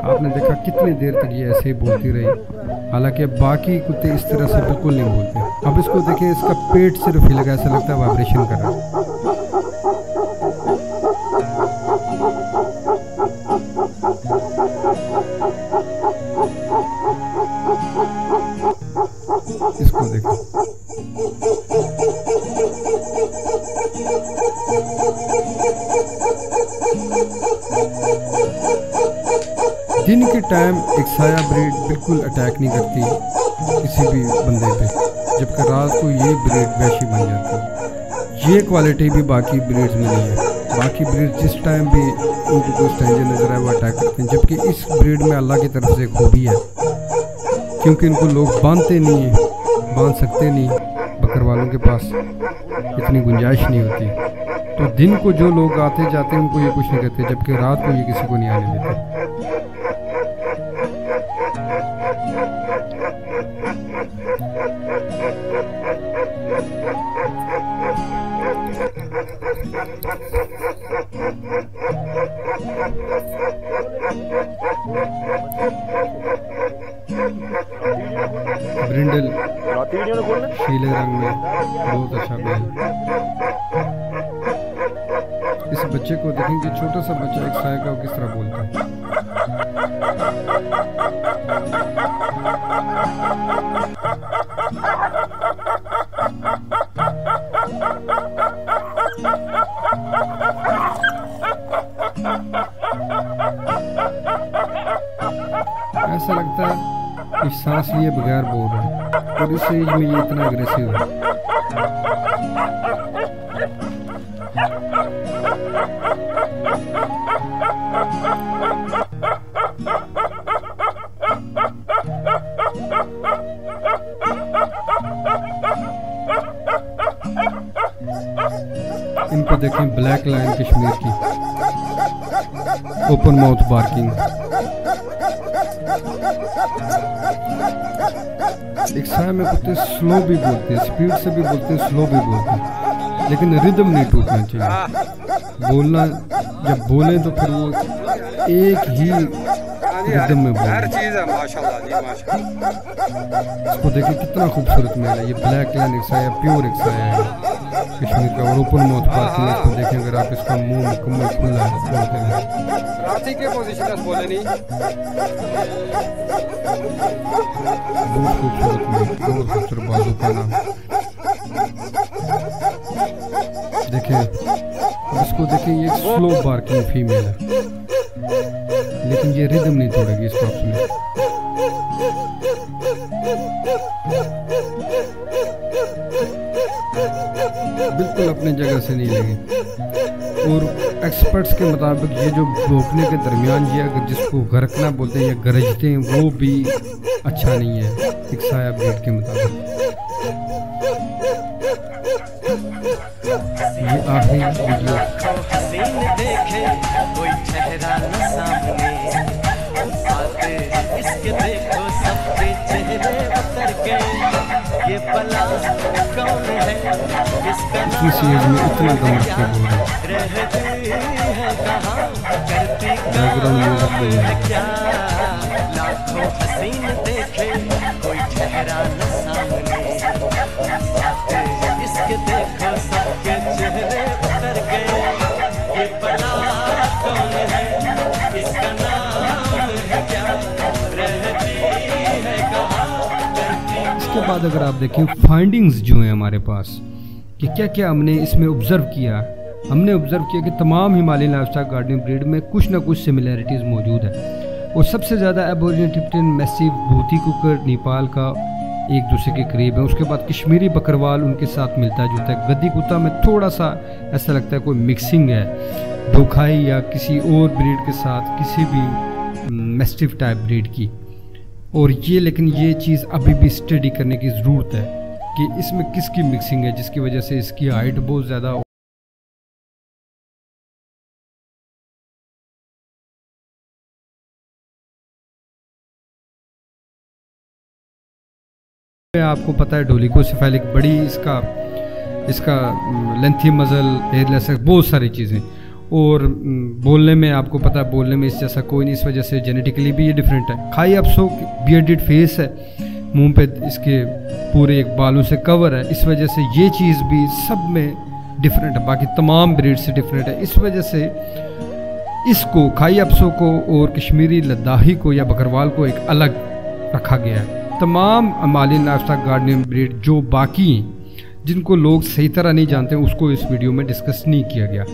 आपने देखा कितनी देर तक ये ऐसे ही बोलती रही। हालांकि बाकी कुत्ते इस तरह से बिल्कुल नहीं बोलते। अब इसको देखिए, इसका पेट सिर्फ हिल गया, ऐसा लगता है वाइब्रेशन कर रहा है। इसको देखो, दिन के टाइम एक साया ब्रीड बिल्कुल अटैक नहीं करती किसी भी बंदे पे, जबकि रात को ये ब्रीड वैसी बन जाती है। ये क्वालिटी भी बाकी ब्रीड्स में नहीं है। बाकी ब्रीड जिस टाइम भी उनको कोई स्ट्रेंजर नजर आए वो अटैक करते हैं, जबकि इस ब्रीड में अल्लाह की तरफ से खूबी है, क्योंकि इनको लोग बांधते नहीं हैं, बांध सकते नहीं, बकर वालों के पास इतनी गुंजाइश नहीं होती। तो दिन को जो लोग आते जाते हैं उनको ये कुछ नहीं कहते, जबकि रात को ये किसी को नहीं आने देते। ब्रिंडल शीले रंग में बहुत अच्छा बैल। इस बच्चे को देखेंगे, छोटा सा बच्चा एक साए का, वो किस तरह बोलता है। ऐसा लगता है कि सांस लिए बगैर बोल रहा है, और इस एज में ये इतना अग्रेसिव है। इनको देखें, ब्लैक लाइन कश्मीर की, ओपन माउथ बार्किंग। एक साया में कुत्ते स्लो भी बोलते हैं, स्पीड से भी बोलते हैं, स्लो भी बोलते हैं, लेकिन रिदम नहीं टूटना चाहिए। बोलना जब बोले तो फिर वो एक ही रिदम में बोल। हर चीज है माशाल्लाह जी माशाल्लाह। इसको देखिए कितना खूबसूरत मेल है। ये ब्लैक लाइन एक्साया प्योर एक्साया है कश्मीर का और ओपन माउथ पार्किंग है। इसको देखें अगर आप इसका मुंह मुकम्मल खुला है राती के पोजीशन बोले नहीं बहुत खूबसूरत मेल, बहुत खूबसूरत बाजू का नाम देखें। इसको देखें ये स्लो बार्किंग फीमेल है लेकिन ये रिदम नहीं तोड़ेगी इसको आप सुने। बिल्कुल अपनी जगह से नहीं लगी और एक्सपर्ट्स के मुताबिक ये जो भोंकने के दरमियान ये अगर जिसको गरकना बोलते हैं या गरजते हैं वो भी अच्छा नहीं है एक साया ब्रीड के मुताबिक। ये आखिरी वीडियो देखे कोई चेहरा न सामने आते इसके देखो सबके चेहरे उतर के ये भला कौन है किसका नाम में इतना दम रखे बोल रहती है कहाँ करती है क्या लाखों हसीन देखे कोई चेहरा न सामने आते इसके देखो सबके चेहरे उतर गए ये भला कौन है इसका नाम है क्या रहती है कहाँ। इसके बाद अगर आप देखें फाइंडिंग्स जो हैं हमारे पास कि क्या क्या हमने इसमें ऑब्जर्व किया। हमने ऑब्जर्व किया कि तमाम हिमालयन लाइवस्टॉक गार्डनिंग ब्रीड में कुछ ना कुछ सिमिलैरिटीज़ मौजूद है और सबसे ज़्यादा एबोरिजिनल टिप्टन मैसिव भूती कुकर नेपाल का एक दूसरे के करीब है। उसके बाद कश्मीरी बकरवाल उनके साथ मिलता जुलता है। गद्दी कुत्ता में थोड़ा सा ऐसा लगता है कोई मिक्सिंग है दोखाई या किसी और ब्रीड के साथ किसी भी मैस्टिफ टाइप ब्रीड की और ये लेकिन ये चीज़ अभी भी स्टडी करने की ज़रूरत है कि इसमें किसकी मिक्सिंग है जिसकी वजह से इसकी हाइट बहुत ज़्यादा आपको पता है डोलिकोसेफेलिक बड़ी इसका लेंथी मजल हेयरलेस बहुत सारी चीज़ें और बोलने में आपको पता है बोलने में इस जैसा कोई नहीं। इस वजह से जेनेटिकली भी ये डिफरेंट है। खाई अफसो बियर्डेड फेस है मुंह पे इसके पूरे एक बालों से कवर है इस वजह से ये चीज़ भी सब में डिफरेंट है बाकी तमाम ब्रीड से डिफरेंट है। इस वजह से इसको खाई अफसो को और कश्मीरी लद्दाही को या बकरवाल को एक अलग रखा गया है। तमाम हिमालयन लाइवस्टॉक गार्डनिंग ब्रीड जो बाकी जिनको लोग सही तरह नहीं जानते उसको इस वीडियो में डिस्कस नहीं किया गया।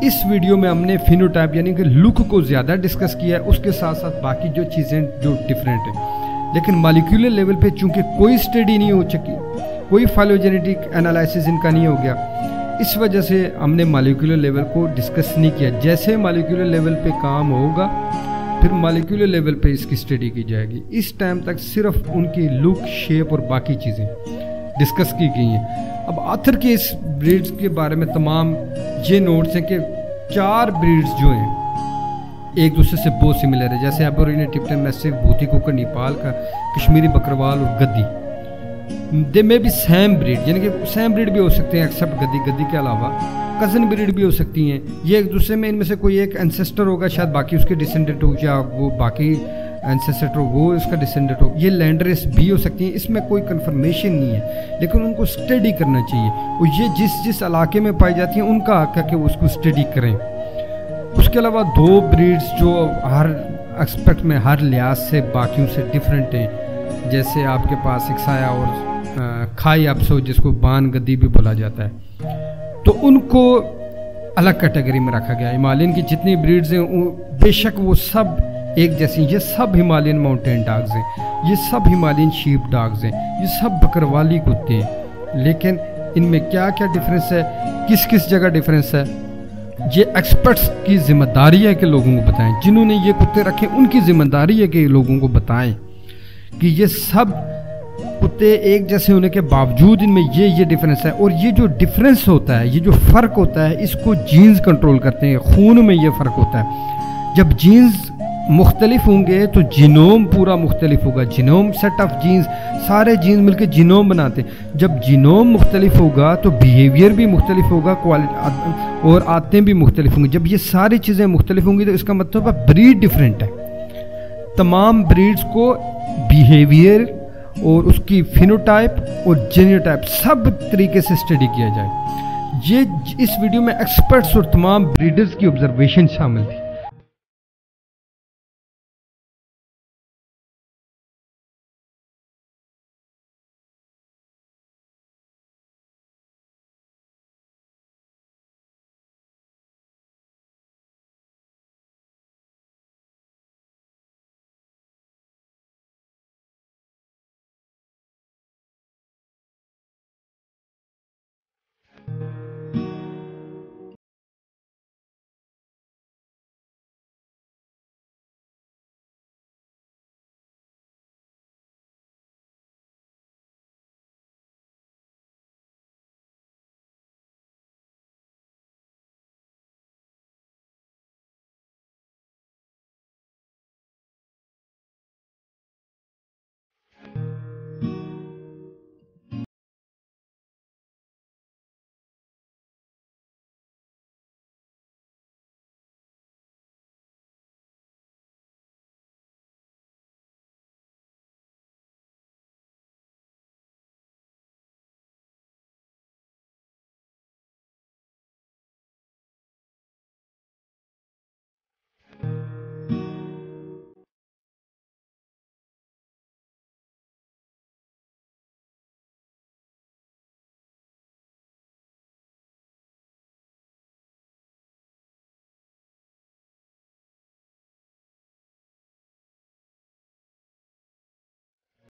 इस वीडियो में हमने फिनोटाइप यानी कि लुक को ज़्यादा डिस्कस किया है उसके साथ साथ बाकी जो चीज़ें जो डिफरेंट है। लेकिन मॉलिक्यूलर लेवल पे चूंकि कोई स्टडी नहीं हो चुकी कोई फाइलोजेनेटिक एनालिसिस इनका नहीं हो गया इस वजह से हमने मॉलिक्यूलर लेवल को डिस्कस नहीं किया। जैसे मॉलिक्यूलर लेवल पे काम होगा फिर मॉलिक्यूलर लेवल पे इसकी स्टडी की जाएगी। इस टाइम तक सिर्फ उनकी लुक शेप और बाकी चीज़ें डिस्कस की गई हैं। अब आखिर के इस ब्रीड्स के बारे में तमाम ये नोट्स हैं कि 4 ब्रीड्स जो हैं एक दूसरे से बहुत सिमिलर है जैसे एबोरिजिनल टिप्टन मैसिव भूती कुकर नेपाल का कश्मीरी बकरवाल और गद्दी दे में भी सेम ब्रीड यानी कि सेम ब्रीड भी हो सकते हैं एक्सेप्ट गद्दी के अलावा कज़न ब्रीड भी हो सकती हैं। ये एक दूसरे में इनमें से कोई एक एंसेस्टर होगा शायद बाकी उसके डिसेंडेंट हो या वो बाकी एंसेस्टर हो वो इसका डिसेंडेंट हो। ये लैंड रेस भी हो सकती हैं इसमें कोई कंफर्मेशन नहीं है लेकिन उनको स्टडी करना चाहिए और ये जिस इलाके में पाई जाती हैं उनका हक है कि वो उसको स्टडी करें। उसके अलावा 2 ब्रीड्स जो हर एस्पेक्ट में हर लिहाज से बाकियों से डिफरेंट हैं जैसे आपके पास एक साया और खाई अफसो जिसको बान गद्दी भी बोला जाता है तो उनको अलग कैटेगरी में रखा गया। हिमालयन की जितनी ब्रीड्स हैं बेशक वो सब एक जैसी ये सब हिमालयन माउंटेन डॉग्स हैं ये सब हिमालयन शीप डॉग्स हैं ये सब बकरवाली कुत्ते हैं लेकिन इनमें क्या क्या डिफरेंस है किस किस जगह डिफरेंस है ये एक्सपर्ट्स की जिम्मेदारी है कि लोगों को बताएं। जिन्होंने ये कुत्ते रखे उनकी जिम्मेदारी है कि लोगों को बताएं कि ये सब कुत्ते एक जैसे होने के बावजूद इनमें ये डिफरेंस है और ये जो डिफरेंस होता है ये जो फ़र्क होता है इसको जीन्स कंट्रोल करते हैं। खून में ये फ़र्क होता है। जब जीन्स मुख्तलिफ होंगे तो जीनोम पूरा मुख्तलिफ होगा। जीनोम सेट ऑफ जीन्स सारे जीन्स मिलकर जीनोम बनाते हैं। जब जीनोम मुख्तलिफ होगा तो बिहेवियर भी मुख्तलिफ होगा क्वालिटी और आदतें भी मुख्तलिफ होंगी। जब ये सारी चीज़ें मुख्तलिफ होंगी तो इसका मतलब है ब्रीड डिफरेंट है। तमाम ब्रीड्स को बिहेवियर और उसकी फिनोटाइप और जेनोटाइप सब तरीके से स्टडी किया जाए। ये इस वीडियो में एक्सपर्ट्स और तमाम ब्रीडर्स की ऑब्जर्वेशन शामिल थी।